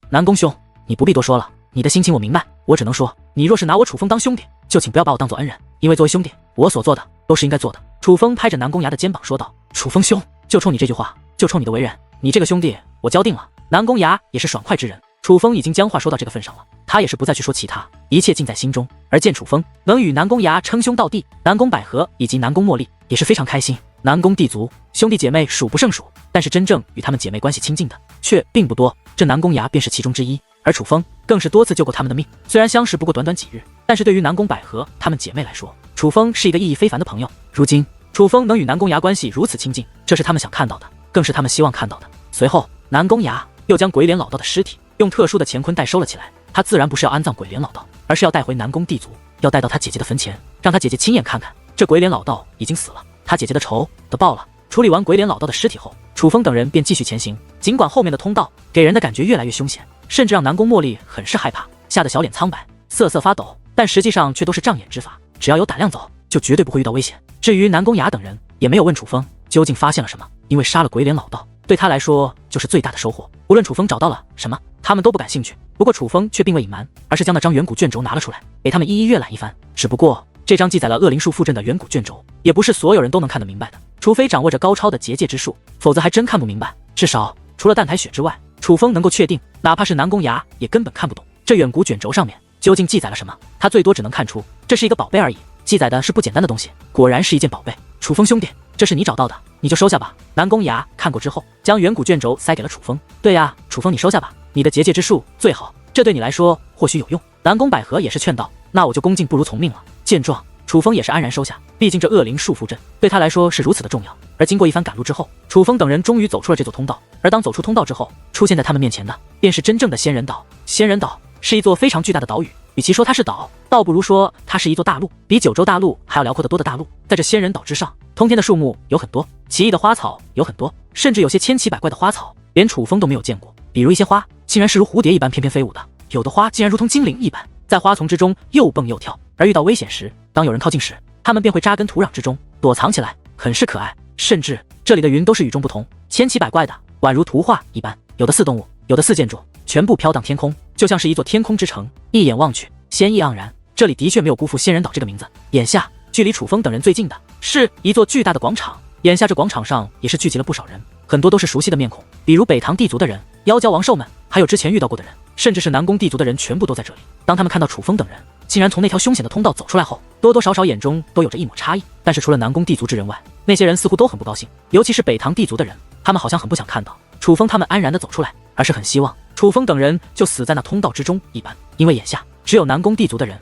南宫兄，你不必多说了，你的心情我明白。我只能说，你若是拿我楚风当兄弟，就请不要把我当做恩人，因为作为兄弟，我所做的都是应该做的。楚风拍着南宫崖的肩膀说道：“楚风兄，就冲你这句话，就冲你的为人，你这个兄弟我交定了。”南宫崖也是爽快之人，楚风已经将话说到这个份上了，他也是不再去说其他，一切尽在心中。而见楚风能与南宫崖称兄道弟，南宫百合以及南宫茉莉也是非常开心。南宫地族兄弟姐妹数不胜数，但是真正与他们姐妹关系亲近的却并不多，这南宫崖便是其中之一。而楚风更是多次救过他们的命，虽然相识不过短短几日，但是对于南宫百合她们姐妹来说，楚风是一个意义非凡的朋友。如今楚风能与南宫崖关系如此亲近，这是他们想看到的，更是他们希望看到的。随后南宫崖又将鬼脸老道的尸体用特殊的乾坤袋收了起来，他自然不是要安葬鬼脸老道，而是要带回南宫地族，要带到他姐姐的坟前，让他姐姐亲眼看看这鬼脸老道已经死了，他姐姐的仇得报了。处理完鬼脸老道的尸体后，楚风等人便继续前行。尽管后面的通道给人的感觉越来越凶险，甚至让南宫茉莉很是害怕，吓得小脸苍白，瑟瑟发抖，但实际上却都是障眼之法，只要有胆量走，就绝对不会遇到危险。至于南宫崖等人，也没有问楚风究竟发现了什么，因为杀了鬼脸老道对他来说就是最大的收获。无论楚风找到了什么，他们都不感兴趣。不过楚风却并未隐瞒，而是将那张远古卷轴拿了出来，给他们一一阅览一番。只不过这张记载了恶灵树附阵的远古卷轴，也不是所有人都能看得明白的，除非掌握着高超的结界之术，否则还真看不明白。至少除了淡台雪之外，楚风能够确定，哪怕是南宫崖也根本看不懂这远古卷轴上面究竟记载了什么。他最多只能看出这是一个宝贝而已，记载的是不简单的东西，果然是一件宝贝。楚风兄弟，这是你找到的，你就收下吧。南宫崖看过之后，将远古卷轴塞给了楚风。对呀，楚风你收下吧，你的结界之术最好，这对你来说或许有用。南宫百合也是劝道，那我就恭敬不如从命了。见状，楚风也是安然收下，毕竟这恶灵束缚阵对他来说是如此的重要。而经过一番赶路之后，楚风等人终于走出了这座通道。而当走出通道之后，出现在他们面前的便是真正的仙人岛。仙人岛是一座非常巨大的岛屿，与其说它是岛，倒不如说它是一座大陆，比九州大陆还要辽阔得多的大陆。在这仙人岛之上，通天的树木有很多，奇异的花草有很多，甚至有些千奇百怪的花草，连楚风都没有见过。比如一些花竟然是如蝴蝶一般翩翩飞舞的，有的花竟然如同精灵一般，在花丛之中又蹦又跳。而遇到危险时，当有人靠近时，它们便会扎根土壤之中，躲藏起来，很是可爱。甚至这里的云都是与众不同，千奇百怪的，宛如图画一般，有的似动物，有的似建筑，全部飘荡天空，就像是一座天空之城，一眼望去仙意盎然。这里的确没有辜负仙人岛这个名字。眼下距离楚风等人最近的是一座巨大的广场，眼下这广场上也是聚集了不少人，很多都是熟悉的面孔，比如北唐地族的人、妖蛟王兽们，还有之前遇到过的人，甚至是南宫地族的人，全部都在这里。当他们看到楚风等人竟然从那条凶险的通道走出来后，多多少少眼中都有着一抹诧异。但是除了南宫地族之人外，那些人似乎都很不高兴，尤其是北唐地族的人，他们好像很不想看到楚风他们安然的走出来，而是很希望楚风等人就死在那通道之中一般。因为眼下只有南宫地族的人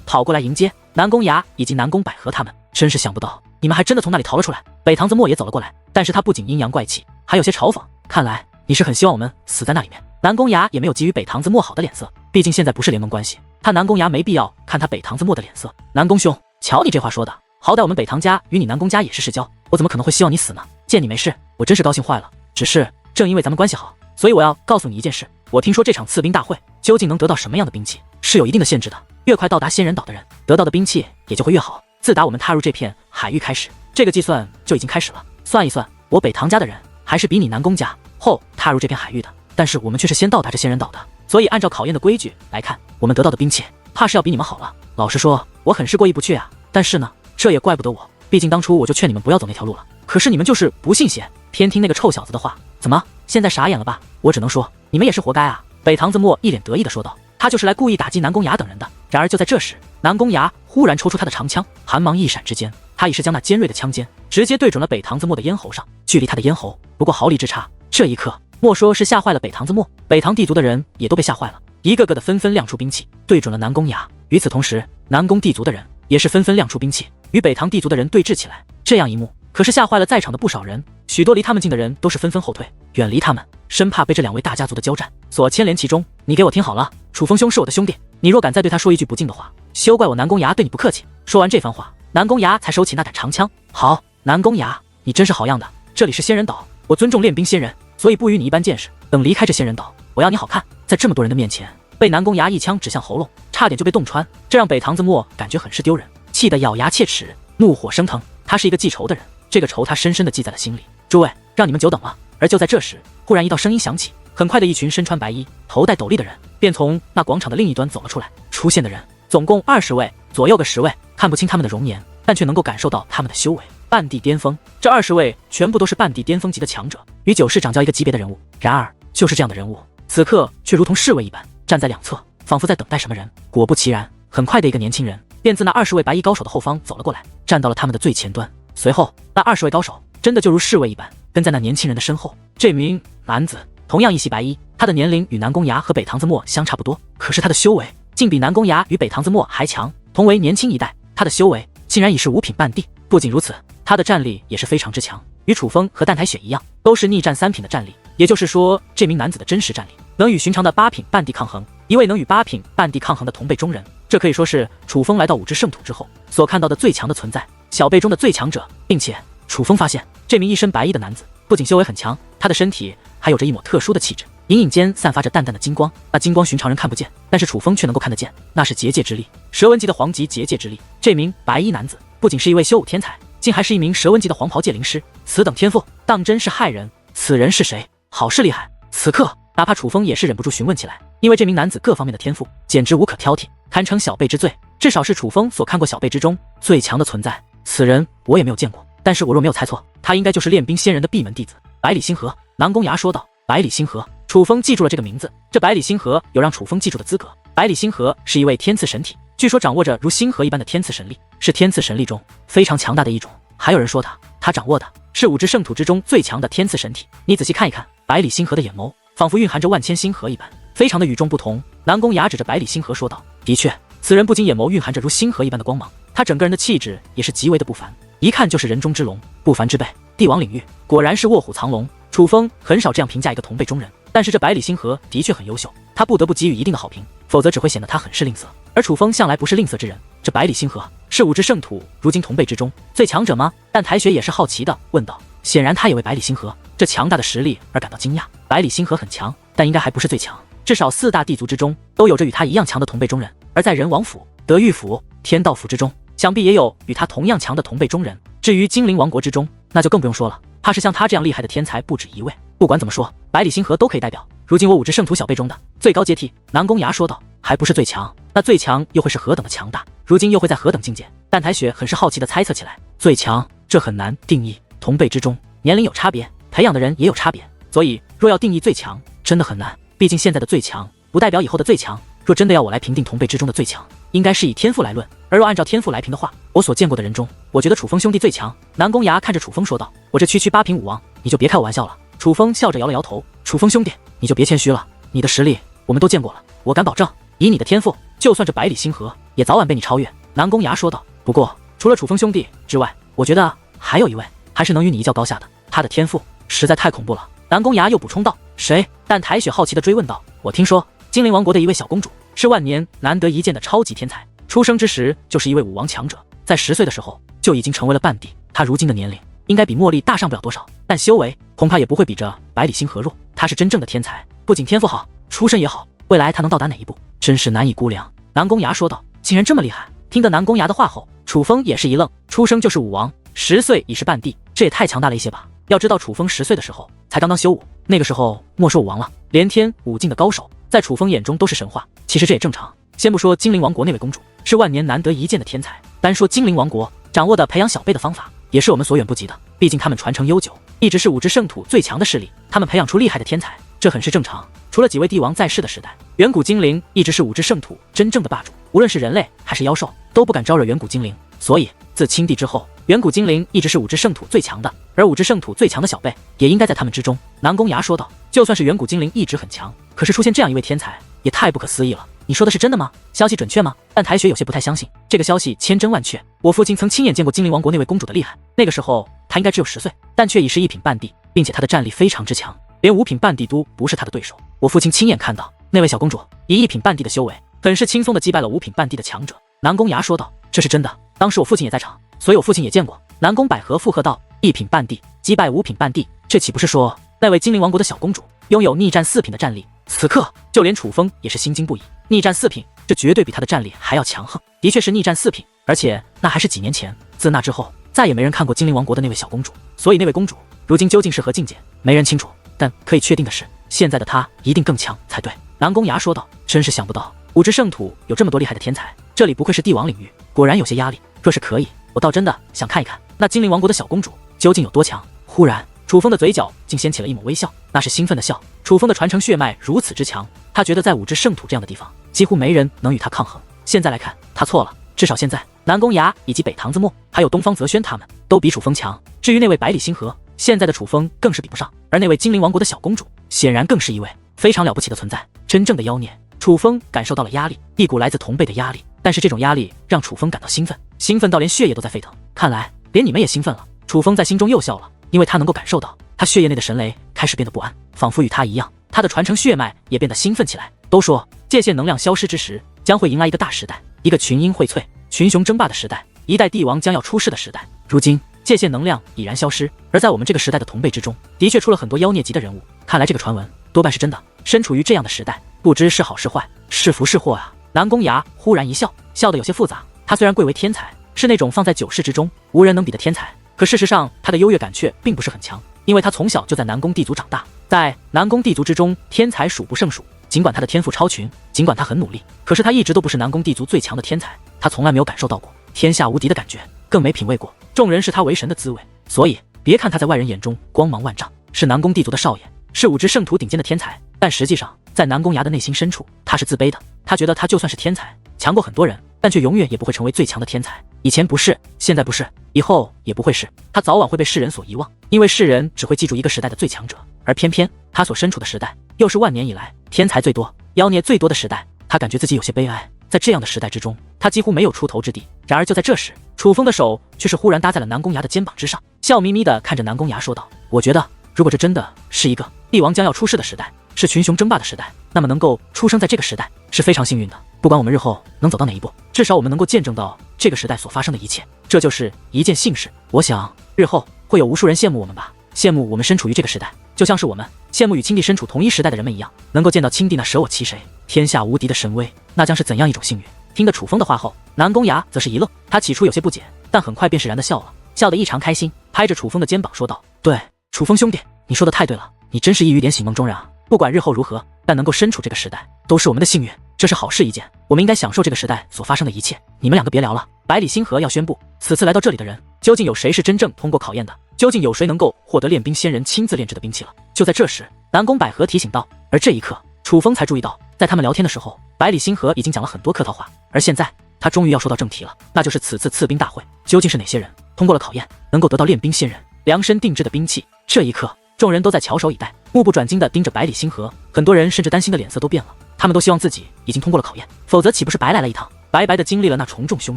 跑过来迎接南宫崖以及南宫百合他们。真是想不到你们还真的从那里逃了出来。北唐子墨也走了过来，但是他不仅阴阳怪气，还有些嘲讽，看来你是很希望我们死在那里面。南宫崖也没有给予北唐子墨好的脸色，毕竟现在不是联盟关系，他南宫崖没必要看他北唐子墨的脸色。南宫兄，瞧你这话说的，好歹我们北唐家与你南宫家也是世交，我怎么可能会希望你死呢？见你没事，我真是高兴坏了。只是正因为咱们关系好，所以我要告诉你一件事，我听说这场赐兵大会究竟能得到什么样的兵器是有一定的限制的，越快到达仙人岛的人得到的兵器也就会越好。自打我们踏入这片海域开始，这个计算就已经开始了。算一算，我北唐家的人还是比你南宫家后踏入这片海域的，但是我们却是先到达这仙人岛的，所以按照考验的规矩来看，我们得到的兵器怕是要比你们好了。老实说，我很是过意不去啊，但是呢，这也怪不得我，毕竟当初我就劝你们不要走那条路了，可是你们就是不信邪，偏听那个臭小子的话。怎么现在傻眼了吧？我只能说你们也是活该啊。北唐子墨一脸得意地说道，他就是来故意打击南宫崖等人的。然而就在这时，南宫崖忽然抽出他的长枪，寒芒一闪之间，他已是将那尖锐的枪尖直接对准了北唐子墨的咽喉上，距离他的咽喉不过毫厘之差。这一刻莫说是吓坏了北唐子墨，北唐地族的人也都被吓坏了，一个个的纷纷亮出兵器对准了南宫崖。与此同时，南宫地族的人也是纷纷亮出兵器与北唐地族的人对峙起来。这样一幕可是吓坏了在场的不少人，许多离他们近的人都是纷纷后退，远离他们，生怕被这两位大家族的交战所牵连其中。你给我听好了，楚风兄是我的兄弟，你若敢再对他说一句不敬的话，休怪我南宫崖对你不客气。说完这番话，南宫崖才收起那杆长枪。好，南宫崖，你真是好样的，这里是仙人岛，我尊重练兵仙人，所以不与你一般见识。等离开这仙人岛，我要你好看。在这么多人的面前被南宫崖一枪指向喉咙，差点就被洞穿，这让北唐子墨感觉很是丢人，气得咬牙切齿，怒火升腾。他是一个记仇的人，这个仇他深深地记在了心里。诸位，让你们久等了。而就在这时，忽然一道声音响起，很快的，一群身穿白衣、头戴斗笠的人便从那广场的另一端走了出来。出现的人总共20位，左右个10位，看不清他们的容颜，但却能够感受到他们的修为。半地巅峰，这20位全部都是半地巅峰级的强者，与九世长教一个级别的人物。然而，就是这样的人物，此刻却如同侍卫一般，站在两侧，仿佛在等待什么人。果不其然，很快的一个年轻人便自那20位白衣高手的后方走了过来，站到了他们的最前端。随后，那20位高手真的就如侍卫一般，跟在那年轻人的身后。这名男子同样一袭白衣，他的年龄与南宫崖和北唐子墨相差不多，可是他的修为竟比南宫崖与北唐子墨还强。同为年轻一代，他的修为竟然已是5品半地。不仅如此，他的战力也是非常之强，与楚风和淡台雪一样，都是逆战3品的战力。也就是说，这名男子的真实战力能与寻常的8品半地抗衡，一位能与8品半地抗衡的同辈中人，这可以说是楚风来到五之圣土之后所看到的最强的存在，小辈中的最强者。并且楚风发现，这名一身白衣的男子不仅修为很强，他的身体还有着一抹特殊的气质，隐隐间散发着淡淡的金光。那金光寻常人看不见，但是楚风却能够看得见，那是结界之力，蛇纹级的黄级结界之力。这名白衣男子不仅是一位修武天才，竟还是一名蛇纹级的黄袍界灵师，此等天赋当真是骇人。此人是谁？好是厉害。此刻哪怕楚风也是忍不住询问起来，因为这名男子各方面的天赋简直无可挑剔，堪称小辈之最，至少是楚风所看过小辈之中最强的存在。此人我也没有见过，但是我若没有猜错，他应该就是练兵仙人的闭门弟子百里星河。南宫崖说道。百里星河，楚风记住了这个名字。这百里星河有让楚风记住的资格。百里星河是一位天赐神体，据说掌握着如星河一般的天赐神力，是天赐神力中非常强大的一种。还有人说他掌握的是五之圣土之中最强的天赐神体。你仔细看一看，百里星河的眼眸仿佛蕴含着万千星河一般，非常的与众不同。南宫崖指着百里星河说道：的确，此人不仅眼眸蕴含着如星河一般的光芒，他整个人的气质也是极为的不凡，一看就是人中之龙，不凡之辈。帝王领域果然是卧虎藏龙。楚风很少这样评价一个同辈中人，但是这百里星河的确很优秀，他不得不给予一定的好评，否则只会显得他很是吝啬。而楚风向来不是吝啬之人，这百里星河是五之圣土如今同辈之中最强者吗？但台雪也是好奇的问道。显然他也为百里星河这强大的实力而感到惊讶。百里星河很强，但应该还不是最强，至少4大地族之中都有着与他一样强的同辈中人，而在人王府、德玉府、天道府之中，想必也有与他同样强的同辈中人。至于精灵王国之中，那就更不用说了，怕是像他这样厉害的天才不止一位。不管怎么说，百里星河都可以代表如今我五之圣土小辈中的最高阶梯。南宫崖说道。还不是最强，那最强又会是何等的强大？如今又会在何等境界？淡台雪很是好奇的猜测起来。最强，这很难定义，同辈之中年龄有差别，培养的人也有差别，所以若要定义最强，真的很难。毕竟现在的最强不代表以后的最强，若真的要我来评定同辈之中的最强，应该是以天赋来论，而若按照天赋来评的话，我所见过的人中，我觉得楚风兄弟最强。南宫崖看着楚风说道。我这区8品武王，你就别开我玩笑了。楚风笑着摇了摇头。楚风兄弟，你就别谦虚了，你的实力我们都见过了，我敢保证，以你的天赋，就算这百里星河也早晚被你超越。南宫崖说道。不过除了楚风兄弟之外，我觉得还有一位还是能与你一较高下的，他的天赋实在太恐怖了。南宫崖又补充道。谁？但台雪好奇地追问道。我听说精灵王国的一位小公主是万年难得一见的超级天才，出生之时就是一位武王强者，在10岁的时候就已经成为了半帝。她如今的年龄应该比茉莉大上不了多少，但修为恐怕也不会比这百里星河弱。她是真正的天才，不仅天赋好，出身也好，未来她能到达哪一步，真是难以估量。南宫崖说道。竟然这么厉害！听得南宫崖的话后，楚风也是一愣，出生就是武王，10岁已是半帝，这也太强大了一些吧？要知道楚风10岁的时候才刚刚修武，那个时候莫说武王了，连天5境的高手在楚风眼中都是神话。其实这也正常，先不说精灵王国那位公主是万年难得一见的天才，单说精灵王国掌握的培养小辈的方法也是我们所远不及的，毕竟他们传承悠久，一直是五之圣土最强的势力，他们培养出厉害的天才，这很是正常。除了几位帝王在世的时代，远古精灵一直是五之圣土真正的霸主，无论是人类还是妖兽都不敢招惹远古精灵，所以自清帝之后，远古精灵一直是五之圣土最强的，而五之圣土最强的小辈也应该在他们之中。南宫崖说道。就算是远古精灵一直很强，可是出现这样一位天才也太不可思议了。你说的是真的吗？消息准确吗？但台雪有些不太相信，这个消息千真万确，我父亲曾亲眼见过精灵王国那位公主的厉害，那个时候她应该只有10岁，但却已是1品半帝，并且她的战力非常之强，连5品半帝都不是她的对手。我父亲亲眼看到那位小公主以1品半帝的修为，很是轻松的击败了5品半帝的强者。南宫崖说道。这是真的，当时我父亲也在场，所以我父亲也见过。南宫百合附和道。1品半帝击败5品半帝，这岂不是说那位精灵王国的小公主拥有逆战4品的战力？此刻就连楚风也是心惊不已，逆战4品，这绝对比他的战力还要强横，的确是逆战4品，而且那还是几年前，自那之后再也没人看过精灵王国的那位小公主，所以那位公主如今究竟是何境界，没人清楚。但可以确定的是，现在的他一定更强才对。南宫崖说道：“真是想不到，武之圣土有这么多厉害的天才，这里不愧是帝王领域，果然有些压力。若是可以，我倒真的想看一看那精灵王国的小公主究竟有多强。”忽然，楚风的嘴角竟掀起了一抹微笑，那是兴奋的笑。楚风的传承血脉如此之强，他觉得在武之圣土这样的地方，几乎没人能与他抗衡。现在来看，他错了。至少现在，南宫崖以及北堂子墨，还有东方泽轩他们都比楚风强。至于那位百里星河，现在的楚风更是比不上。而那位精灵王国的小公主，显然更是一位非常了不起的存在。真正的妖孽，楚风感受到了压力，一股来自同辈的压力。但是这种压力让楚风感到兴奋，兴奋到连血液都在沸腾。看来连你们也兴奋了。楚风在心中又笑了，因为他能够感受到他血液内的神雷开始变得不安，仿佛与他一样，他的传承血脉也变得兴奋起来。都说界限能量消失之时，将会迎来一个大时代，一个群英荟萃、群雄争霸的时代，一代帝王将要出世的时代。如今界限能量已然消失，而在我们这个时代的同辈之中，的确出了很多妖孽级的人物。看来这个传闻多半是真的。身处于这样的时代，不知是好是坏，是福是祸啊！南宫崖忽然一笑，笑得有些复杂。他虽然贵为天才，是那种放在九世之中无人能比的天才，可事实上他的优越感却并不是很强，因为他从小就在南宫地族长大，在南宫地族之中，天才数不胜数。尽管他的天赋超群，尽管他很努力，可是他一直都不是南宫地族最强的天才。他从来没有感受到过天下无敌的感觉，更没品味过众人视他为神的滋味。所以别看他在外人眼中光芒万丈，是南宫地族的少爷，是武之圣土顶尖的天才，但实际上在南宫崖的内心深处，他是自卑的。他觉得他就算是天才，强过很多人，但却永远也不会成为最强的天才。以前不是，现在不是，以后也不会是。他早晚会被世人所遗忘，因为世人只会记住一个时代的最强者，而偏偏他所身处的时代又是万年以来天才最多、妖孽最多的时代。他感觉自己有些悲哀，在这样的时代之中，他几乎没有出头之地。然而就在这时，楚风的手却是忽然搭在了南宫崖的肩膀之上，笑眯眯地看着南宫崖说道：“我觉得，如果这真的是一个帝王将要出世的时代，是群雄争霸的时代，那么能够出生在这个时代是非常幸运的。不管我们日后能走到哪一步，至少我们能够见证到这个时代所发生的一切，这就是一件幸事。我想日后会有无数人羡慕我们吧，羡慕我们身处于这个时代，就像是我们羡慕与青帝身处同一时代的人们一样，能够见到青帝那舍我其谁、天下无敌的神威，那将是怎样一种幸运。”听得楚风的话后，南宫崖则是一愣，他起初有些不解，但很快便释然的笑了，笑得异常开心，拍着楚风的肩膀说道：“对，楚风兄弟，你说的太对了，你真是一语点醒梦中人啊！不管日后如何，但能够身处这个时代，都是我们的幸运，这是好事一件。我们应该享受这个时代所发生的一切。你们两个别聊了，百里星河要宣布，此次来到这里的人，究竟有谁是真正通过考验的？究竟有谁能够获得练兵仙人亲自炼制的兵器了？”就在这时，南宫百合提醒道。而这一刻，楚风才注意到，在他们聊天的时候，百里星河已经讲了很多客套话，而现在他终于要说到正题了，那就是此次赐兵大会，究竟是哪些人通过了考验，能够得到练兵仙人量身定制的兵器？这一刻，众人都在翘首以待，目不转睛地盯着百里星河，很多人甚至担心的脸色都变了，他们都希望自己已经通过了考验，否则岂不是白来了一趟，白白的经历了那重重凶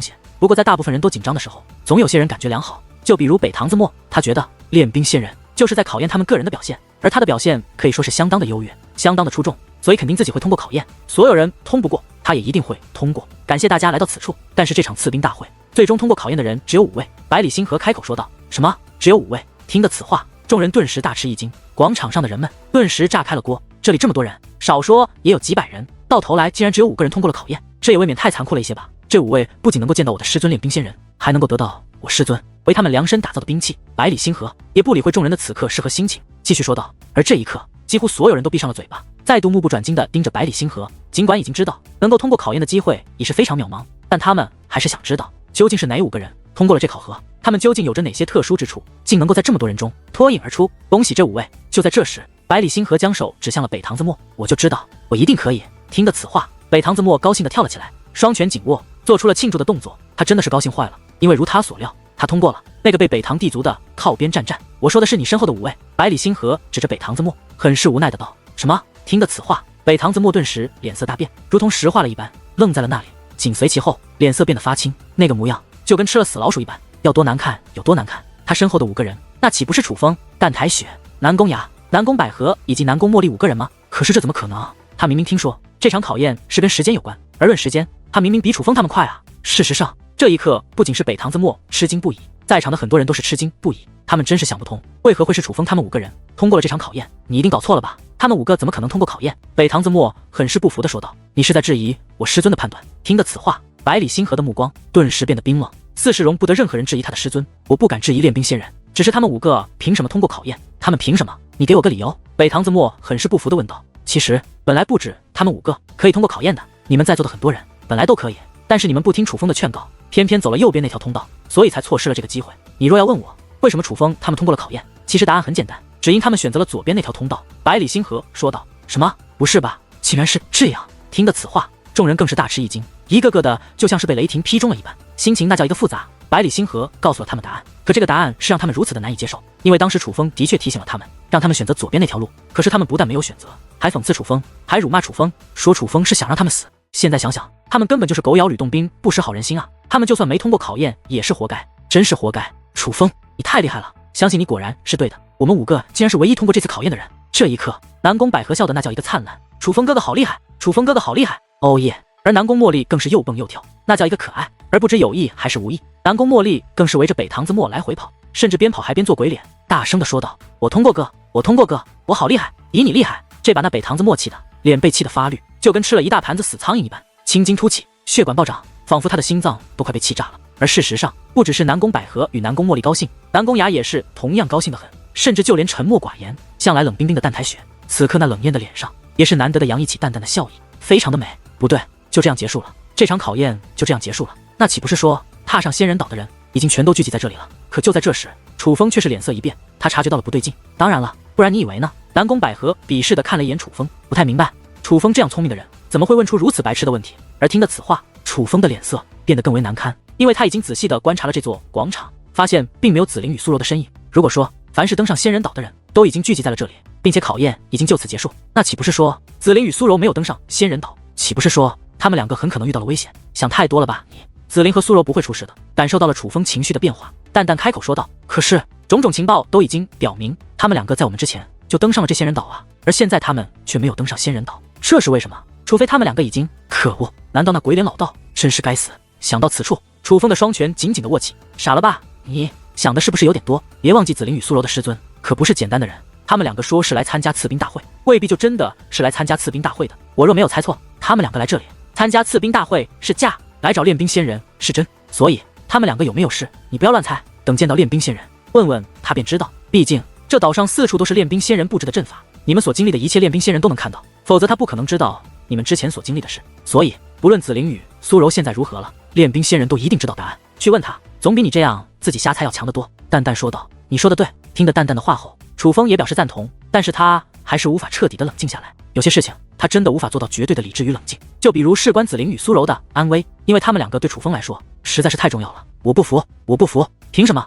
险。不过在大部分人都紧张的时候，总有些人感觉良好，就比如北堂子墨，他觉得练兵仙人就是在考验他们个人的表现，而他的表现可以说是相当的优越，相当的出众，所以肯定自己会通过考验。所有人通不过，他也一定会通过。感谢大家来到此处，但是这场赐兵大会最终通过考验的人只有5位。百里星河开口说道：“什么？只有5位？”听得此话，众人顿时大吃一惊，广场上的人们顿时炸开了锅。这里这么多人，少说也有几百人，到头来竟然只有5个人通过了考验，这也未免太残酷了一些吧？这5位不仅能够见到我的师尊练兵仙人，还能够得到我师尊为他们量身打造的兵器。百里星河也不理会众人的此刻是何心情，继续说道。而这一刻，几乎所有人都闭上了嘴巴，再度目不转睛地盯着百里星河。尽管已经知道能够通过考验的机会已是非常渺茫，但他们还是想知道究竟是哪5个人通过了这考核，他们究竟有着哪些特殊之处，竟能够在这么多人中脱颖而出。恭喜这5位！就在这时，百里星河将手指向了北堂子墨，我就知道我一定可以。听得此话，北堂子墨高兴地跳了起来，双拳紧握，做出了庆祝的动作。他真的是高兴坏了，因为如他所料，他通过了那个被北堂地族的靠边站。我说的是你身后的5位。百里星河指着北堂子墨，很是无奈的道。什么？听得此话，北堂子墨顿时脸色大变，如同石化了一般，愣在了那里。紧随其后，脸色变得发青，那个模样就跟吃了死老鼠一般，要多难看有多难看。他身后的5个人，那岂不是楚风、淡台雪、南宫崖、南宫百合以及南宫茉莉5个人吗？可是这怎么可能啊？他明明听说这场考验是跟时间有关，而论时间，他明明比楚风他们快啊！事实上，这一刻不仅是北堂子墨吃惊不已，在场的很多人都是吃惊不已。他们真是想不通，为何会是楚风他们5个人通过了这场考验？你一定搞错了吧？他们5个怎么可能通过考验？北堂子墨很是不服地说道：“你是在质疑我师尊的判断？”听得此话，百里星河的目光顿时变得冰冷，似是容不得任何人质疑他的师尊。我不敢质疑练兵仙人，只是他们5个凭什么通过考验？他们凭什么？你给我个理由。北堂子墨很是不服地问道。其实本来不止他们5个可以通过考验的，你们在座的很多人本来都可以，但是你们不听楚风的劝告，偏偏走了右边那条通道，所以才错失了这个机会。你若要问我为什么楚风他们通过了考验，其实答案很简单，只因他们选择了左边那条通道。百里星河说道。什么？不是吧？竟然是这样！听得此话，众人更是大吃一惊，一个个的就像是被雷霆劈中了一般，心情那叫一个复杂。百里星河告诉了他们答案，可这个答案是让他们如此的难以接受，因为当时楚风的确提醒了他们，让他们选择左边那条路，可是他们不但没有选择，还讽刺楚风，还辱骂楚风，说楚风是想让他们死。现在想想，他们根本就是狗咬吕洞宾，不识好人心啊！他们就算没通过考验，也是活该，真是活该！楚风，你太厉害了，相信你果然是对的。我们5个竟然是唯一通过这次考验的人。这一刻，南宫百合笑的那叫一个灿烂。楚风哥哥好厉害，楚风哥哥好厉害，哦耶！而南宫茉莉更是又蹦又跳，那叫一个可爱，而不知有意还是无意。南宫茉莉更是围着北堂子墨来回跑，甚至边跑还边做鬼脸，大声的说道：“我通过哥，我通过哥，我好厉害，比你厉害！”这把那北堂子墨气的脸被气得发绿，就跟吃了一大盘子死苍蝇一般，青筋突起，血管暴涨，仿佛他的心脏都快被气炸了。而事实上，不只是南宫百合与南宫茉莉高兴，南宫雅也是同样高兴的很，甚至就连沉默寡言、向来冷冰冰的淡台雪，此刻那冷艳的脸上也是难得的洋溢起淡淡的笑意，非常的美。不对，就这样结束了，这场考验就这样结束了。那岂不是说踏上仙人岛的人已经全都聚集在这里了？可就在这时，楚风却是脸色一变，他察觉到了不对劲。当然了，不然你以为呢？南宫百合鄙视的看了一眼楚风，不太明白楚风这样聪明的人怎么会问出如此白痴的问题。而听得此话，楚风的脸色变得更为难堪，因为他已经仔细的观察了这座广场，发现并没有紫菱与苏柔的身影。如果说凡是登上仙人岛的人都已经聚集在了这里，并且考验已经就此结束，那岂不是说紫菱与苏柔没有登上仙人岛？岂不是说他们2个很可能遇到了危险？想太多了吧你！紫菱和苏柔不会出事的。感受到了楚风情绪的变化，淡淡开口说道：“可是种种情报都已经表明，他们2个在我们之前就登上了这仙人岛啊，而现在他们却没有登上仙人岛，这是为什么？除非他们2个已经……可恶！难道那鬼脸老道真是该死？”想到此处，楚风的双拳紧紧的握起。傻了吧你！想的是不是有点多？别忘记紫菱与苏柔的师尊可不是简单的人，他们2个说是来参加赐兵大会，未必就真的是来参加赐兵大会的。我若没有猜错，他们2个来这里参加赐兵大会是假，来找练兵仙人是真，所以他们2个有没有事，你不要乱猜，等见到练兵仙人，问问他便知道。毕竟这岛上四处都是练兵仙人布置的阵法，你们所经历的一切练兵仙人都能看到，否则他不可能知道你们之前所经历的事。所以不论紫菱与苏柔现在如何了，练兵仙人都一定知道答案，去问他，总比你这样自己瞎猜要强得多。淡淡说道。你说的对。听得淡淡的话后，楚风也表示赞同，但是他还是无法彻底的冷静下来。有些事情他真的无法做到绝对的理智与冷静，就比如事关紫菱与苏柔的安危，因为他们2个对楚风来说实在是太重要了。我不服，我不服！凭什么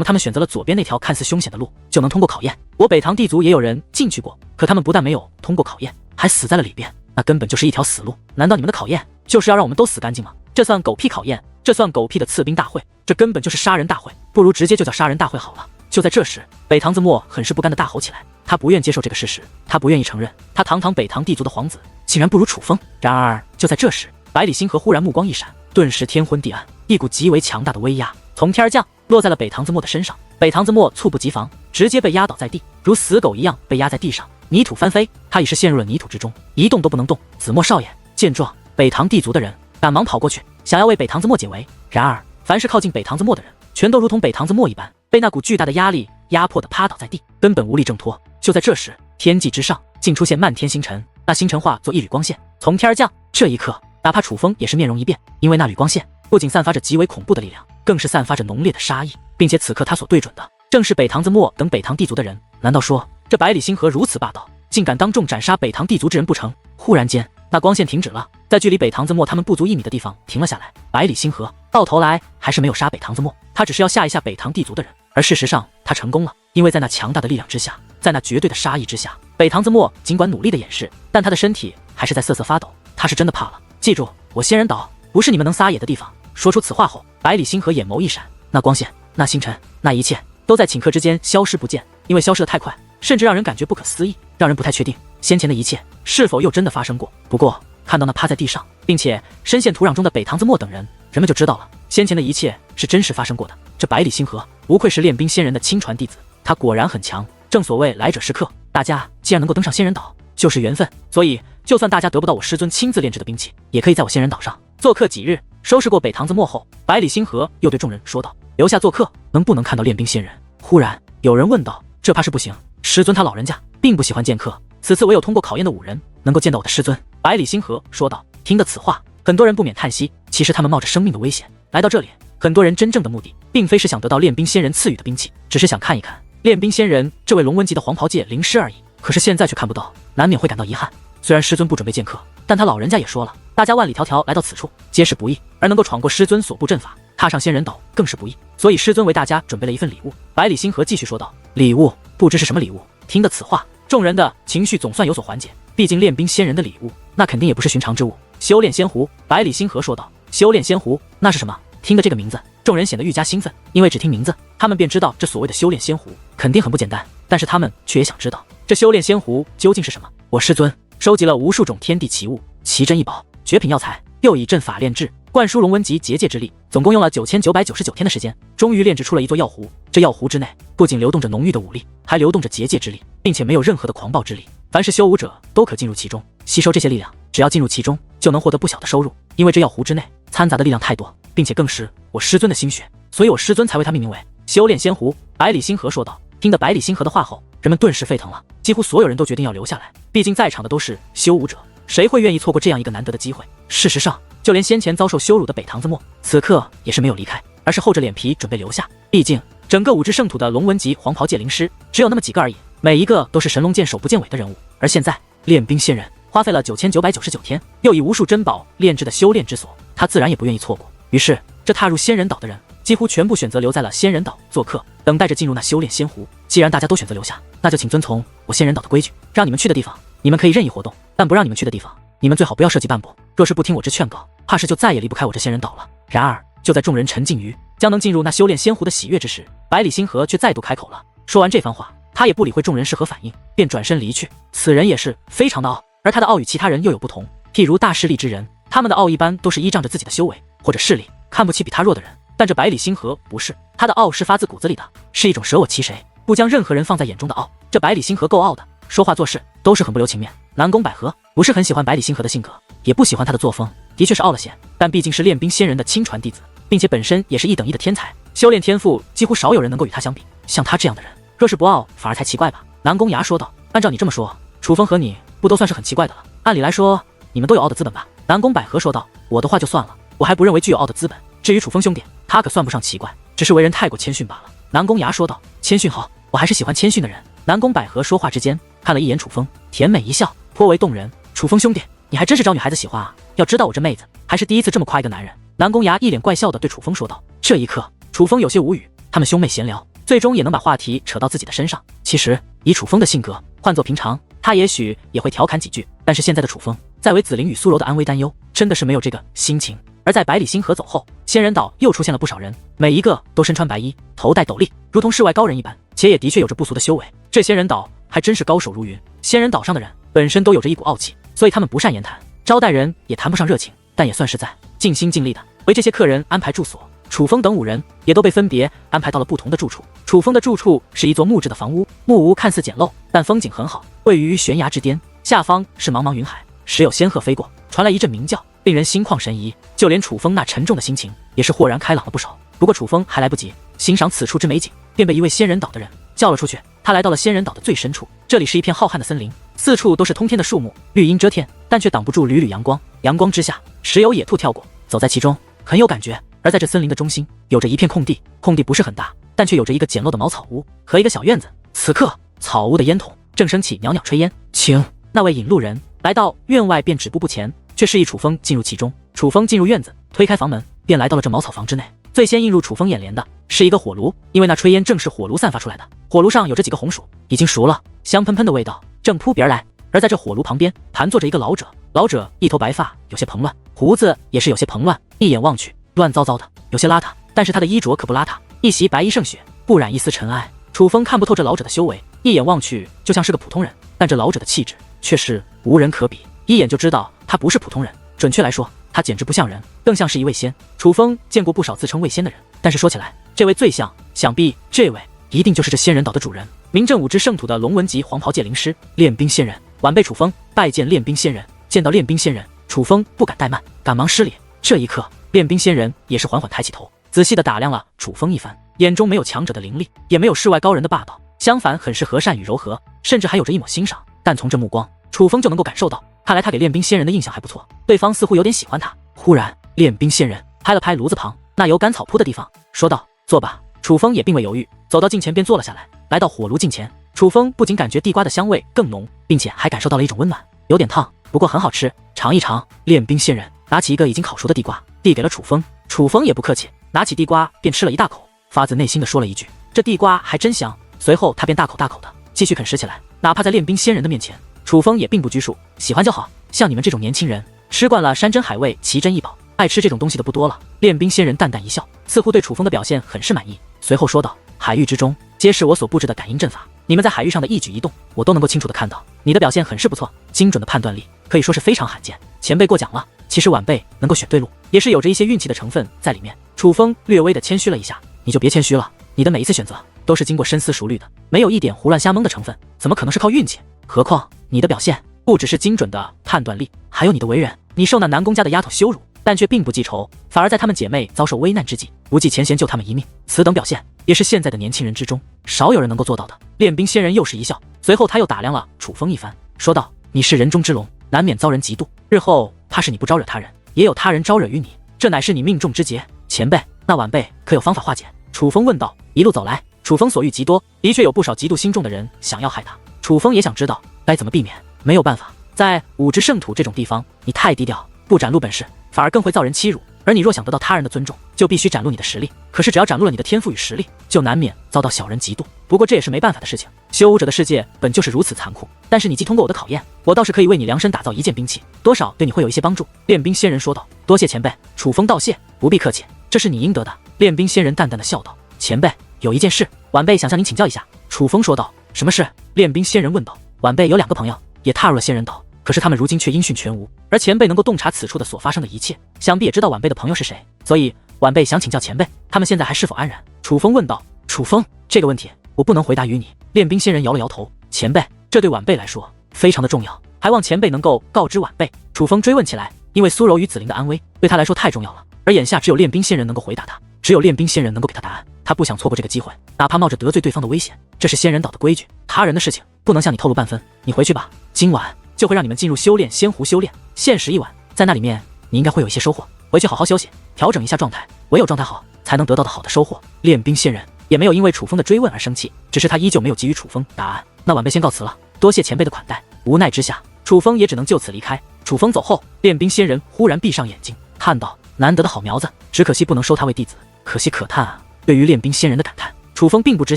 他们选择了左边那条看似凶险的路就能通过考验？我北堂地族也有人进去过，可他们不但没有通过考验，还死在了里边，那根本就是一条死路。难道你们的考验就是要让我们都死干净吗？这算狗屁考验，这算狗屁的赐兵大会，这根本就是杀人大会，不如直接就叫杀人大会好了。就在这时，北堂子墨很是不甘的大吼起来，他不愿接受这个事实，他不愿意承认他堂堂北堂地族的皇子竟然不如楚风。然而就在这时，百里星河忽然目光一闪，顿时天昏地暗，一股极为强大的威压从天而降，落在了北堂子墨的身上。北堂子墨猝不及防，直接被压倒在地，如死狗一样被压在地上，泥土翻飞，他已是陷入了泥土之中，一动都不能动。子墨少爷见状，北堂地族的人赶忙跑过去，想要为北堂子墨解围。然而凡是靠近北堂子墨的人，全都如同北堂子墨一般，被那股巨大的压力压迫的趴倒在地，根本无力挣脱。就在这时，天际之上竟出现漫天星辰，那星辰化作一缕光线从天而降。这一刻，哪怕楚风也是面容一变，因为那缕光线不仅散发着极为恐怖的力量，更是散发着浓烈的杀意，并且此刻他所对准的正是北堂子墨等北堂地族的人。难道说这百里星河如此霸道，竟敢当众斩杀北堂地族之人不成？忽然间，那光线停止了，在距离北堂子墨他们不足1米的地方停了下来。百里星河到头来还是没有杀北堂子墨，他只是要吓一吓北堂地族的人，而事实上他成功了，因为在那强大的力量之下，在那绝对的杀意之下，北堂子墨尽管努力的掩饰，但他的身体还是在瑟瑟发抖，他是真的怕了。记住，我仙人岛不是你们能撒野的地方。说出此话后，百里星河眼眸一闪，那光线，那星辰，那一切都在顷刻之间消失不见，因为消失的太快，甚至让人感觉不可思议，让人不太确定先前的一切是否又真的发生过。不过看到那趴在地上并且深陷土壤中的北堂子墨等人，人们就知道了先前的一切是真实发生过的。这百里星河无愧是练兵仙人的亲传弟子，他果然很强。正所谓来者是客，大家既然能够登上仙人岛就是缘分，所以就算大家得不到我师尊亲自炼制的兵器，也可以在我仙人岛上做客几日。收拾过北堂子墨后，百里星河又对众人说道：留下做客，能不能看到练兵仙人？忽然有人问道：这怕是不行，师尊他老人家并不喜欢见客，此次唯有通过考验的5人能够见到我的师尊。百里星河说道。听得此话，很多人不免叹息。其实他们冒着生命的危险来到这里，很多人真正的目的并非是想得到炼冰仙人赐予的兵器，只是想看一看炼冰仙人这位龙纹级的黄袍界灵师而已。可是现在却看不到，难免会感到遗憾。虽然师尊不准备见客，但他老人家也说了，大家万里迢迢来到此处皆是不易，而能够闯过师尊所布阵法，踏上仙人岛更是不易，所以师尊为大家准备了一份礼物。百里星河继续说道。礼物？不知是什么礼物？听得此话，众人的情绪总算有所缓解，毕竟炼冰仙人的礼物那肯定也不是寻常之物。修炼仙壶。百里星河说道。修炼仙壶？那是什么？听得这个名字，众人显得愈加兴奋，因为只听名字，他们便知道这所谓的修炼仙壶肯定很不简单，但是他们却也想知道这修炼仙壶究竟是什么。我师尊收集了无数种天地奇物，奇珍异宝，绝品药材，又以阵法炼制，灌输龙纹级结界之力，总共用了9999天的时间，终于炼制出了一座药壶。这药壶之内不仅流动着浓郁的武力，还流动着结界之力，并且没有任何的狂暴之力，凡是修武者都可进入其中，吸收这些力量。只要进入其中，就能获得不小的收入。因为这药壶之内掺杂的力量太多，并且更是我师尊的心血，所以我师尊才为它命名为修炼仙壶。百里星河说道。听得百里星河的话后，人们顿时沸腾了，几乎所有人都决定要留下来，毕竟在场的都是修武者，谁会愿意错过这样一个难得的机会？事实上，就连先前遭受羞辱的北堂子墨，此刻也是没有离开，而是厚着脸皮准备留下。毕竟整个武之圣土的龙纹级黄袍界灵师只有那么几个而已，每一个都是神龙见首不见尾的人物。而现在炼冰仙人花费了9999天，又以无数珍宝炼制的修炼之所，他自然也不愿意错过。于是这踏入仙人岛的人几乎全部选择留在了仙人岛做客，等待着进入那修炼仙湖。既然大家都选择留下，那就请遵从我仙人岛的规矩，让你们去的地方你们可以任意活动，但不让你们去的地方你们最好不要涉及半步。若是不听我之劝告，怕是就再也离不开我这仙人岛了。然而就在众人沉浸于将能进入那修炼仙湖的喜悦之时，百里星河却再度开口了。说完这番话，他也不理会众人是何反应，便转身离去。此人也是非常的傲，而他的傲与其他人又有不同。譬如大势力之人，他们的傲一般都是依仗着自己的修为或者势力，看不起比他弱的人。但这百里星河不是，他的傲是发自骨子里的，是一种舍我其谁，不将任何人放在眼中的傲。这百里星河够傲的，说话做事都是很不留情面。南宫百合不是很喜欢百里星河的性格，也不喜欢他的作风，的确是傲了些，但毕竟是炼冰仙人的亲传弟子，并且本身也是1等1的天才，修炼天赋几乎少有人能够与他相比。像他这样的人，若是不傲反而才奇怪吧。南宫崖说道。按照你这么说，楚风和你不都算是很奇怪的了？按理来说你们都有傲的资本吧？南宫百合说道。我的话就算了，我还不认为具有傲的资本。至于楚风兄弟，他可算不上奇怪，只是为人太过谦逊罢了。南宫崖说道。谦逊好，我还是喜欢谦逊的人。南宫百合说话之间看了一眼楚风，甜美一笑，颇为动人。楚风兄弟，你还真是招女孩子喜欢啊！要知道我这妹子还是第一次这么夸一个男人。南宫崖一脸怪笑地对楚风说道。这一刻，楚风有些无语。他们兄妹闲聊，最终也能把话题扯到自己的身上。其实以楚风的性格，换作平常，他也许也会调侃几句，但是现在的楚风在为紫菱与苏柔的安危担忧，真的是没有这个心情。而在百里星河走后，仙人岛又出现了不少人，每一个都身穿白衣，头戴斗笠，如同世外高人一般，且也的确有着不俗的修为。这仙人岛还真是高手如云。仙人岛上的人本身都有着一股傲气，所以他们不善言谈，招待人也谈不上热情，但也算是在尽心尽力的为这些客人安排住所。楚风等5人也都被分别安排到了不同的住处。楚风的住处是一座木质的房屋，木屋看似简陋，但风景很好，位于悬崖之巅，下方是茫茫云海，时有仙鹤飞过，传来一阵鸣叫，令人心旷神怡。就连楚风那沉重的心情也是豁然开朗了不少。不过楚风还来不及欣赏此处之美景，便被一位仙人岛的人叫了出去。他来到了仙人岛的最深处，这里是一片浩瀚的森林，四处都是通天的树木，绿荫遮天，但却挡不住缕缕阳光。阳光之下，时有野兔跳过，走在其中很有感觉。而在这森林的中心，有着一片空地，空地不是很大，但却有着一个简陋的茅草屋和一个小院子。此刻，草屋的烟筒正升起袅袅炊烟。请那位引路人来到院外，便止步不前，却示意楚风进入其中。楚风进入院子，推开房门，便来到了这茅草房之内。最先映入楚风眼帘的是一个火炉，因为那炊烟正是火炉散发出来的。火炉上有着几个红薯，已经熟了，香喷喷的味道正扑鼻而来。而在这火炉旁边盘坐着一个老者，老者一头白发，有些蓬乱，胡子也是有些蓬乱，一眼望去乱糟糟的，有些邋遢，但是他的衣着可不邋遢，一袭白衣胜雪，不染一丝尘埃。楚风看不透这老者的修为，一眼望去就像是个普通人，但这老者的气质却是无人可比，一眼就知道他不是普通人。准确来说，他简直不像人，更像是一位仙。楚风见过不少自称为仙的人，但是说起来，这位最像，想必这位一定就是这仙人岛的主人，名震武之圣土的龙纹级黄袍界灵师炼冰仙人。晚辈楚风拜见炼冰仙人。见到炼冰仙人，楚风不敢怠慢，赶忙施礼。这一刻，炼冰仙人也是缓缓抬起头，仔细地打量了楚风一番，眼中没有强者的凌厉，也没有世外高人的霸道，相反很是和善与柔和，甚至还有着一抹欣赏。但从这目光，楚风就能够感受到，看来他给练兵仙人的印象还不错，对方似乎有点喜欢他。忽然，练兵仙人拍了拍炉子旁那有干草铺的地方，说道：“坐吧。”楚风也并未犹豫，走到近前便坐了下来。来到火炉近前，楚风不仅感觉地瓜的香味更浓，并且还感受到了一种温暖，有点烫，不过很好吃，尝一尝。练兵仙人拿起一个已经烤熟的地瓜，递给了楚风。楚风也不客气，拿起地瓜便吃了一大口，发自内心的说了一句：“这地瓜还真香。”随后他便大口大口的继续啃食起来。哪怕在练兵仙人的面前，楚风也并不拘束，喜欢就好。像你们这种年轻人，吃惯了山珍海味、奇珍异宝，爱吃这种东西的不多了。练兵仙人淡淡一笑，似乎对楚风的表现很是满意，随后说道：“海域之中皆是我所布置的感应阵法，你们在海域上的一举一动，我都能够清楚的看到。你的表现很是不错，精准的判断力可以说是非常罕见。前辈过奖了。其实晚辈能够选对路，也是有着一些运气的成分在里面。”楚风略微的谦虚了一下：“你就别谦虚了，你的每一次选择都是经过深思熟虑的，没有一点胡乱瞎蒙的成分，怎么可能是靠运气？何况你的表现不只是精准的判断力，还有你的为人。你受那南宫家的丫头羞辱，但却并不记仇，反而在她们姐妹遭受危难之际，不计前嫌救她们一命。此等表现，也是现在的年轻人之中少有人能够做到的。”练兵仙人又是一笑，随后他又打量了楚风一番，说道：“你是人中之龙，难免遭人嫉妒，日后怕是你不招惹他人，也有他人招惹于你，这乃是你命中之劫。前辈，那晚辈可有方法化解？”楚风问道。一路走来，楚风所遇极多，的确有不少嫉妒心重的人想要害他。楚风也想知道该怎么避免。没有办法，在五之圣土这种地方，你太低调，不展露本事，反而更会遭人欺辱。而你若想得到他人的尊重，就必须展露你的实力。可是只要展露了你的天赋与实力，就难免遭到小人嫉妒。不过这也是没办法的事情，修武者的世界本就是如此残酷。但是你既通过我的考验，我倒是可以为你量身打造一件兵器，多少对你会有一些帮助。练兵仙人说道。多谢前辈。楚风道谢，不必客气，这是你应得的。练兵仙人淡淡的笑道。前辈，有一件事，晚辈想向您请教一下。楚风说道。什么事？练兵仙人问道。晚辈有2个朋友也踏入了仙人岛，可是他们如今却音讯全无，而前辈能够洞察此处的所发生的一切，想必也知道晚辈的朋友是谁，所以晚辈想请教前辈，他们现在还是否安然？楚风问道。楚风，这个问题我不能回答于你。练兵仙人摇了摇头。前辈，这对晚辈来说非常的重要，还望前辈能够告知晚辈。楚风追问起来，因为苏柔与紫菱的安危对他来说太重要了，而眼下只有练兵仙人能够回答他，只有练兵仙人能够给他答案，他不想错过这个机会，哪怕冒着得罪对方的危险。这是仙人岛的规矩，他人的事情不能向你透露半分。你回去吧，今晚就会让你们进入修炼仙湖修炼，限时1晚，在那里面你应该会有一些收获。回去好好休息，调整一下状态，唯有状态好，才能得到的好的收获。练兵仙人也没有因为楚风的追问而生气，只是他依旧没有给予楚风答案。那晚辈先告辞了，多谢前辈的款待。无奈之下，楚风也只能就此离开。楚风走后，练兵仙人忽然闭上眼睛，叹道：“难得的好苗子，只可惜不能收他为弟子，可惜可叹啊。”对于练兵仙人的感叹，楚风并不知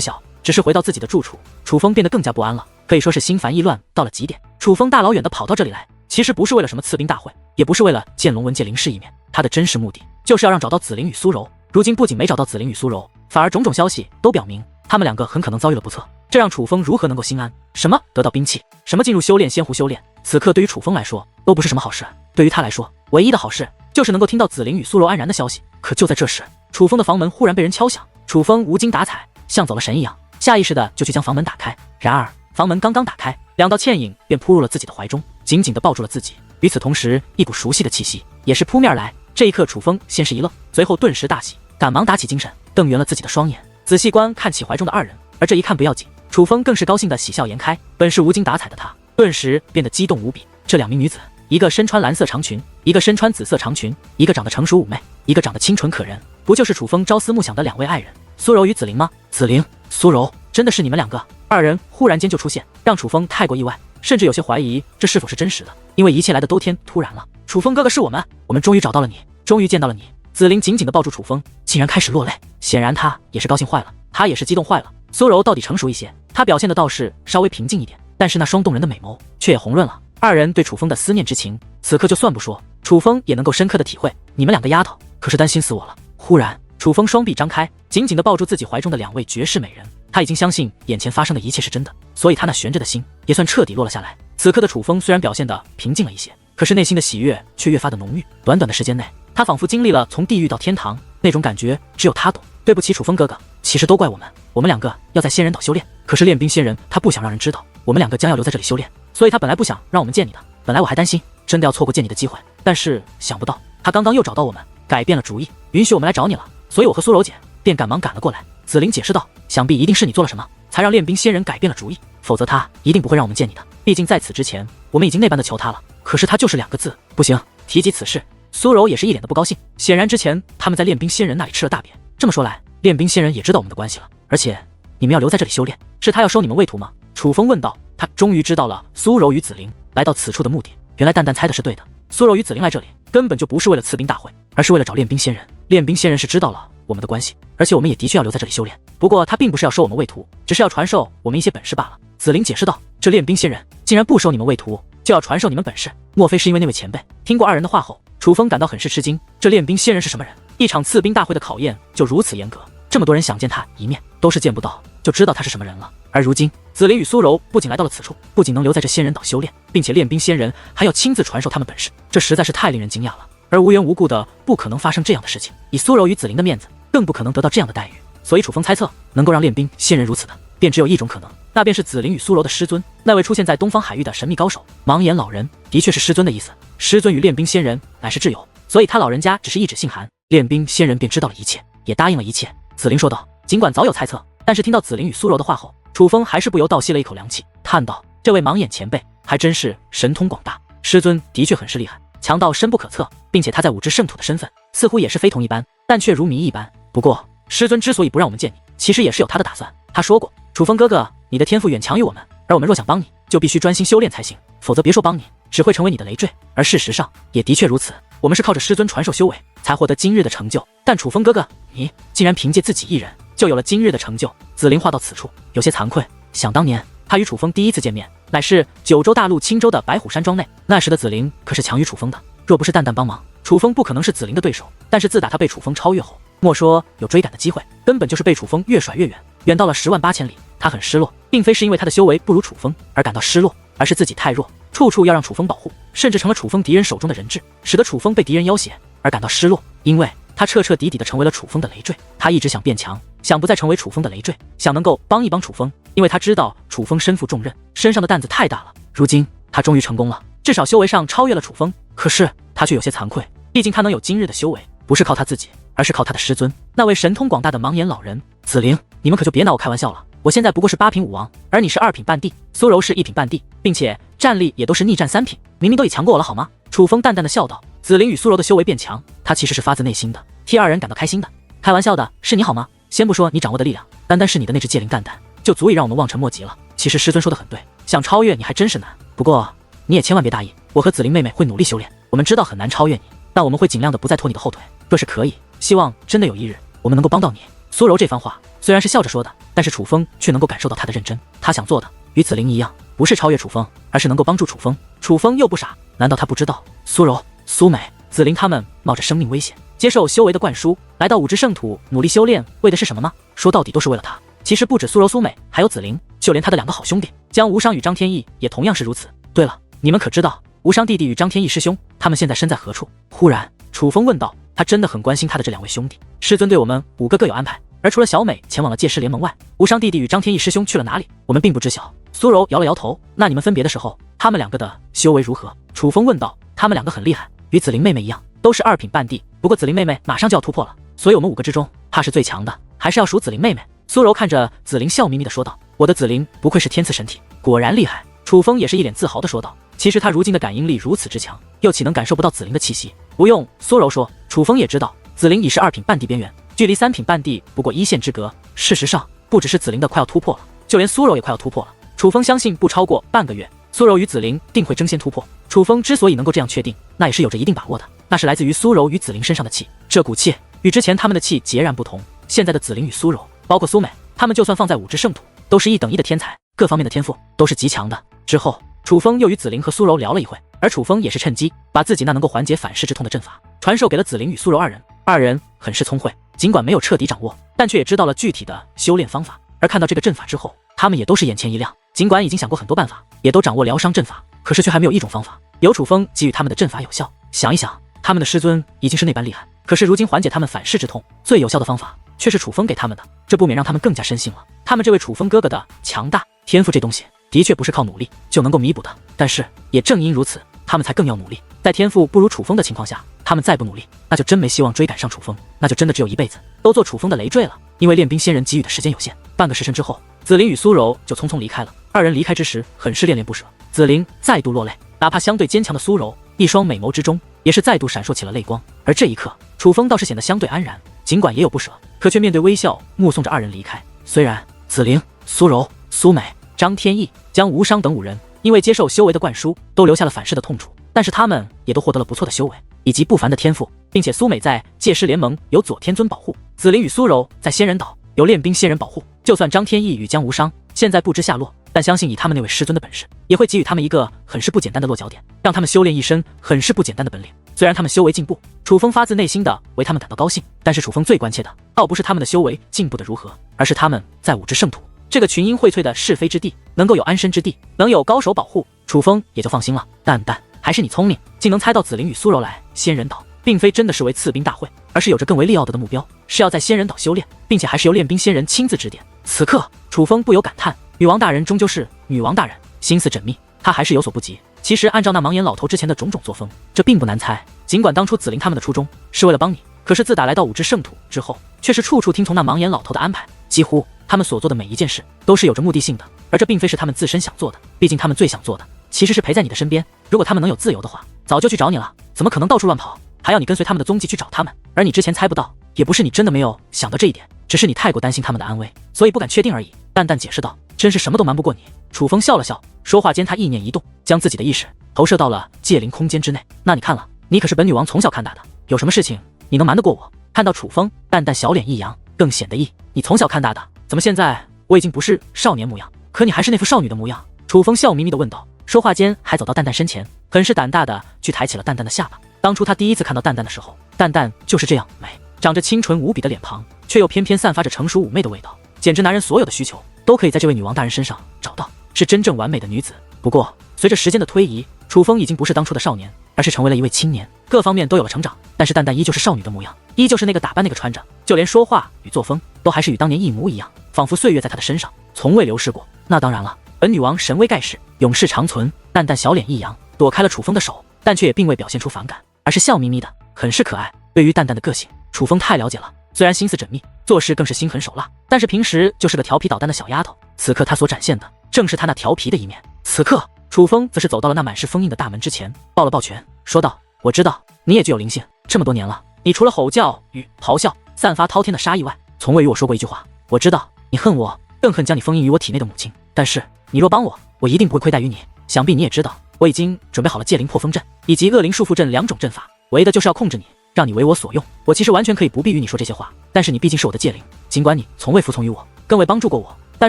晓，只是回到自己的住处，楚风变得更加不安了，可以说是心烦意乱到了极点。楚风大老远的跑到这里来，其实不是为了什么赐兵大会，也不是为了见龙文界林氏一面，他的真实目的就是要让找到紫菱与苏柔。如今不仅没找到紫菱与苏柔，反而种种消息都表明他们2个很可能遭遇了不测，这让楚风如何能够心安？什么得到兵器，什么进入修炼仙湖修炼，此刻对于楚风来说都不是什么好事。对于他来说，唯一的好事就是能够听到紫菱与苏柔安然的消息。可就在这时，楚风的房门忽然被人敲响，楚风无精打采，像走了神一样，下意识的就去将房门打开。然而房门刚刚打开，2道倩影便扑入了自己的怀中，紧紧地抱住了自己。与此同时，一股熟悉的气息也是扑面而来。这一刻，楚风先是一愣，随后顿时大喜，赶忙打起精神，瞪圆了自己的双眼，仔细观看起怀中的2人。而这一看不要紧，楚风更是高兴的喜笑颜开。本是无精打采的他，顿时变得激动无比。这2名女子，一个身穿蓝色长裙，一个身穿紫色长裙，一个长得成熟妩媚，一个长得清纯可人，不就是楚风朝思暮想的2位爱人苏柔与紫菱吗？紫菱、苏柔，真的是你们2个？2人忽然间就出现，让楚风太过意外，甚至有些怀疑这是否是真实的，因为一切来的都天突然了。楚风哥哥，是我们终于找到了你，终于见到了你。紫菱紧紧地抱住楚风，竟然开始落泪，显然他也是高兴坏了，他也是激动坏了。苏柔到底成熟一些，他表现的倒是稍微平静一点，但是那双动人的美眸却也红润了。2人对楚风的思念之情，此刻就算不说，楚风也能够深刻的体会。你们2个丫头可是担心死我了。忽然，楚风双臂张开，紧紧地抱住自己怀中的2位绝世美人。他已经相信眼前发生的一切是真的，所以他那悬着的心也算彻底落了下来。此刻的楚风虽然表现得平静了一些，可是内心的喜悦却越发的浓郁。短短的时间内，他仿佛经历了从地狱到天堂，那种感觉只有他懂。对不起，楚风哥哥，其实都怪我们2个要在仙人岛修炼，可是练兵仙人他不想让人知道我们2个将要留在这里修炼，所以他本来不想让我们见你的。本来我还担心真的要错过见你的机会，但是想不到他刚刚又找到我们，改变了主意，允许我们来找你了，所以我和苏柔姐便赶忙赶了过来。紫菱解释道：“想必一定是你做了什么，才让练兵仙人改变了主意，否则他一定不会让我们见你的。毕竟在此之前，我们已经那般的求他了，可是他就是2个字，不行。提及此事，苏柔也是一脸的不高兴。显然之前他们在练兵仙人那里吃了大便。这么说来，练兵仙人也知道我们的关系了，而且你们要留在这里修炼，是他要收你们为徒吗？楚风问道。他终于知道了苏柔与紫菱来到此处的目的，原来蛋蛋猜的是对的，苏柔与紫菱来这里根本就不是为了赐兵大会，而是为了找练兵仙人。练兵仙人是知道了我们的关系，而且我们也的确要留在这里修炼，不过他并不是要收我们为徒，只是要传授我们一些本事罢了。紫菱解释道。这练兵仙人竟然不收你们为徒，就要传授你们本事，莫非是因为那位前辈？听过2人的话后，楚风感到很是吃惊，这练兵仙人是什么人？一场赐兵大会的考验就如此严格，这么多人想见他一面都是见不到，就知道他是什么人了。而如今紫菱与苏柔不仅来到了此处，不仅能留在这仙人岛修炼，并且练兵仙人还要亲自传授他们本事，这实在是太令人惊讶了。而无缘无故的不可能发生这样的事情，以苏柔与紫菱的面子，更不可能得到这样的待遇。所以楚风猜测，能够让练兵仙人如此的，便只有一种可能，那便是紫菱与苏柔的师尊，那位出现在东方海域的神秘高手盲眼老人，的确是师尊的意思。师尊与练兵仙人乃是挚友，所以他老人家只是一纸信函，练兵仙人便知道了一切，也答应了一切。紫菱说道。尽管早有猜测，但是听到紫菱与苏柔的话后，楚风还是不由倒吸了一口凉气，叹道：这位盲眼前辈还真是神通广大，师尊的确很是厉害，强到深不可测，并且他在5之圣土的身份似乎也是非同一般，但却如谜一般。不过师尊之所以不让我们见你，其实也是有他的打算。他说过，楚风哥哥，你的天赋远强于我们，而我们若想帮你，就必须专心修炼才行，否则别说帮你，只会成为你的累赘。而事实上也的确如此，我们是靠着师尊传授修为才获得今日的成就，但楚风哥哥，你竟然凭借自己一人就有了今日的成就。紫菱话到此处有些惭愧，想当年他与楚风第一次见面，乃是九州大陆青州的白虎山庄内，那时的紫菱可是强于楚风的，若不是蛋蛋帮忙，楚风不可能是紫菱的对手。但是自打他被楚风超越后，莫说有追赶的机会，根本就是被楚风越甩越远，远到了10万8千里。他很失落，并非是因为他的修为不如楚风而感到失落，而是自己太弱，处处要让楚风保护，甚至成了楚风敌人手中的人质，使得楚风被敌人要挟而感到失落。因为他彻彻底底的成为了楚风的累赘，他一直想变强，想不再成为楚风的累赘，想能够帮一帮楚风，因为他知道楚风身负重任，身上的担子太大了。如今他终于成功了，至少修为上超越了楚风，可是他却有些惭愧，毕竟他能有今日的修为，不是靠他自己，而是靠他的师尊，那位神通广大的盲眼老人。紫菱，你们可就别拿我开玩笑了，我现在不过是8品武王，而你是2品半帝，苏柔是1品半帝，并且战力也都是逆战3品，明明都已强过我了好吗？楚风淡淡的笑道。紫菱与苏柔的修为变强，他其实是发自内心的替2人感到开心的。开玩笑的是你好吗？先不说你掌握的力量，单单是你的那只戒灵蛋蛋，就足以让我们望尘莫及了。其实师尊说的很对，想超越你还真是难，不过你也千万别大意，我和紫菱妹妹会努力修炼，我们知道很难超越你，但我们会尽量的不再拖你的后腿，若是可以，希望真的有一日我们能够帮到你。苏柔这番话虽然是笑着说的，但是楚风却能够感受到他的认真，他想做的与紫菱一样，不是超越楚风，而是能够帮助楚风。楚风又不傻，难道他不知道苏柔、苏美、紫菱他们冒着生命危险接受修为的灌输，来到5之圣土努力修炼，为的是什么吗？说到底都是为了他。其实不止苏柔、苏美，还有紫菱，就连他的2个好兄弟江无伤与张天翼也同样是如此。对了，你们可知道无伤弟弟与张天翼师兄他们现在身在何处？忽然楚风问道。他真的很关心他的这2位兄弟。师尊对我们5个各有安排，而除了小美前往了界师联盟外，无伤弟弟与张天翼师兄去了哪里，我们并不知晓。苏柔摇了摇头。那你们分别的时候，他们2个的修为如何？楚风问道。他们2个很厉害，与紫菱妹妹一样，都是2品半帝，不过紫菱妹妹马上就要突破了，所以我们5个之中，怕是最强的还是要数紫菱妹妹。苏柔看着紫菱笑眯眯的说道。我的紫菱不愧是天赐神体，果然厉害。楚风也是一脸自豪的说道。其实他如今的感应力如此之强，又岂能感受不到紫菱的气息？不用苏柔说，楚风也知道紫菱已是2品半帝边缘，距离3品半帝不过1线之隔。事实上不只是紫菱的快要突破了，就连苏柔也快要突破了。楚风相信不超过半个月，苏柔与紫菱定会争先突破。楚风之所以能够这样确定，那也是有着一定把握的，那是来自于苏柔与紫菱身上的气，这股气与之前他们的气截然不同。现在的紫菱与苏柔，包括苏美，他们就算放在5之圣土，都是1等1的天才，各方面的天赋都是极强的。之后楚风又与紫菱和苏柔聊了一会，而楚风也是趁机把自己那能够缓解反噬之痛的阵法传授给了紫菱与苏柔2人。2人很是聪慧，尽管没有彻底掌握，但却也知道了具体的修炼方法。而看到这个阵法之后，他们也都是眼前一亮，尽管已经想过很多办法，也都掌握疗伤阵法，可是却还没有一种方法有楚风给予他们的阵法有效。想一想，他们的师尊已经是那般厉害，可是如今缓解他们反噬之痛最有效的方法却是楚风给他们的，这不免让他们更加深信了他们这位楚风哥哥的强大。天赋这东西的确不是靠努力就能够弥补的，但是也正因如此，他们才更要努力。在天赋不如楚风的情况下，他们再不努力，那就真没希望追赶上楚风，那就真的只有一辈子都做楚风的累赘了。因为练兵仙人给予的时间有限，半个时辰之后，紫菱与苏柔就匆匆离开了。二人离开之时，很是恋恋不舍。紫菱再度落泪，哪怕相对坚强的苏柔，一双美眸之中也是再度闪烁起了泪光。而这一刻，楚风倒是显得相对安然，尽管也有不舍，可却面对微笑，目送着二人离开。虽然紫菱、苏柔、苏美、张天翼、江无伤等5人因为接受修为的灌输，都留下了反噬的痛楚，但是他们也都获得了不错的修为以及不凡的天赋，并且苏美在界师联盟有左天尊保护，紫菱与苏柔在仙人岛有练兵仙人保护。就算张天翼与江无伤现在不知下落，但相信以他们那位师尊的本事，也会给予他们一个很是不简单的落脚点，让他们修炼一身很是不简单的本领。虽然他们修为进步，楚风发自内心的为他们感到高兴，但是楚风最关切的倒不是他们的修为进步的如何，而是他们在五之圣土这个群英荟萃的是非之地能够有安身之地，能有高手保护，楚风也就放心了。蛋蛋，还是你聪明，竟能猜到紫菱与苏柔来仙人岛，并非真的是为赐兵大会，而是有着更为利奥德的目标，是要在仙人岛修炼，并且还是由练兵仙人亲自指点。此刻楚风不由感叹，女王大人终究是女王大人，心思缜密，他还是有所不及。其实按照那盲眼老头之前的种种作风，这并不难猜。尽管当初紫菱他们的初衷是为了帮你，可是自打来到五之圣土之后，却是处处听从那盲眼老头的安排，几乎他们所做的每一件事都是有着目的性的，而这并非是他们自身想做的。毕竟他们最想做的其实是陪在你的身边，如果他们能有自由的话，早就去找你了，怎么可能到处乱跑，还要你跟随他们的踪迹去找他们？而你之前猜不到，也不是你真的没有想到这一点，只是你太过担心他们的安危，所以不敢确定而已。淡淡解释道，真是什么都瞒不过你。楚风笑了笑，说话间他意念一动，将自己的意识投射到了界灵空间之内。那你看了，你可是本女王从小看大的，有什么事情你能瞒得过我？看到楚风，淡淡小脸一扬，更显得意。你从小看大的，怎么现在我已经不是少年模样，可你还是那副少女的模样？楚风笑眯眯地问道，说话间还走到淡淡身前，很是胆大的去抬起了淡淡的下巴。当初他第一次看到淡淡的时候，淡淡就是这样美，长着清纯无比的脸庞，却又偏偏散发着成熟妩媚的味道，简直男人所有的需求都可以在这位女王大人身上找到，是真正完美的女子。不过随着时间的推移，楚风已经不是当初的少年，而是成为了一位青年，各方面都有了成长，但是淡淡依旧是少女的模样，依旧是那个打扮那个穿着，就连说话与作风都还是与当年一模一样，仿佛岁月在她的身上从未流逝过。那当然了，本女王神威盖世，永世长存。淡淡小脸一扬，躲开了楚风的手，但却也并未表现出反感，而是笑眯眯的，很是可爱。对于淡淡的个性，楚风太了解了，虽然心思缜密，做事更是心狠手辣，但是平时就是个调皮捣蛋的小丫头。此刻她所展现的正是她那调皮的一面。此刻楚风则是走到了那满是封印的大门之前，抱了抱拳，说道，我知道你也具有灵性，这么多年了，你除了吼叫与咆哮散发滔天的杀意外，从未与我说过一句话。我知道你恨我，更恨将你封印于我体内的母亲，但是你若帮我，我一定不会亏待于你。想必你也知道，我已经准备好了界灵破风阵以及恶灵束缚阵2种阵法，为的就是要控制你，让你为我所用。我其实完全可以不必与你说这些话，但是你毕竟是我的界灵，尽管你从未服从于我，更未帮助过我，但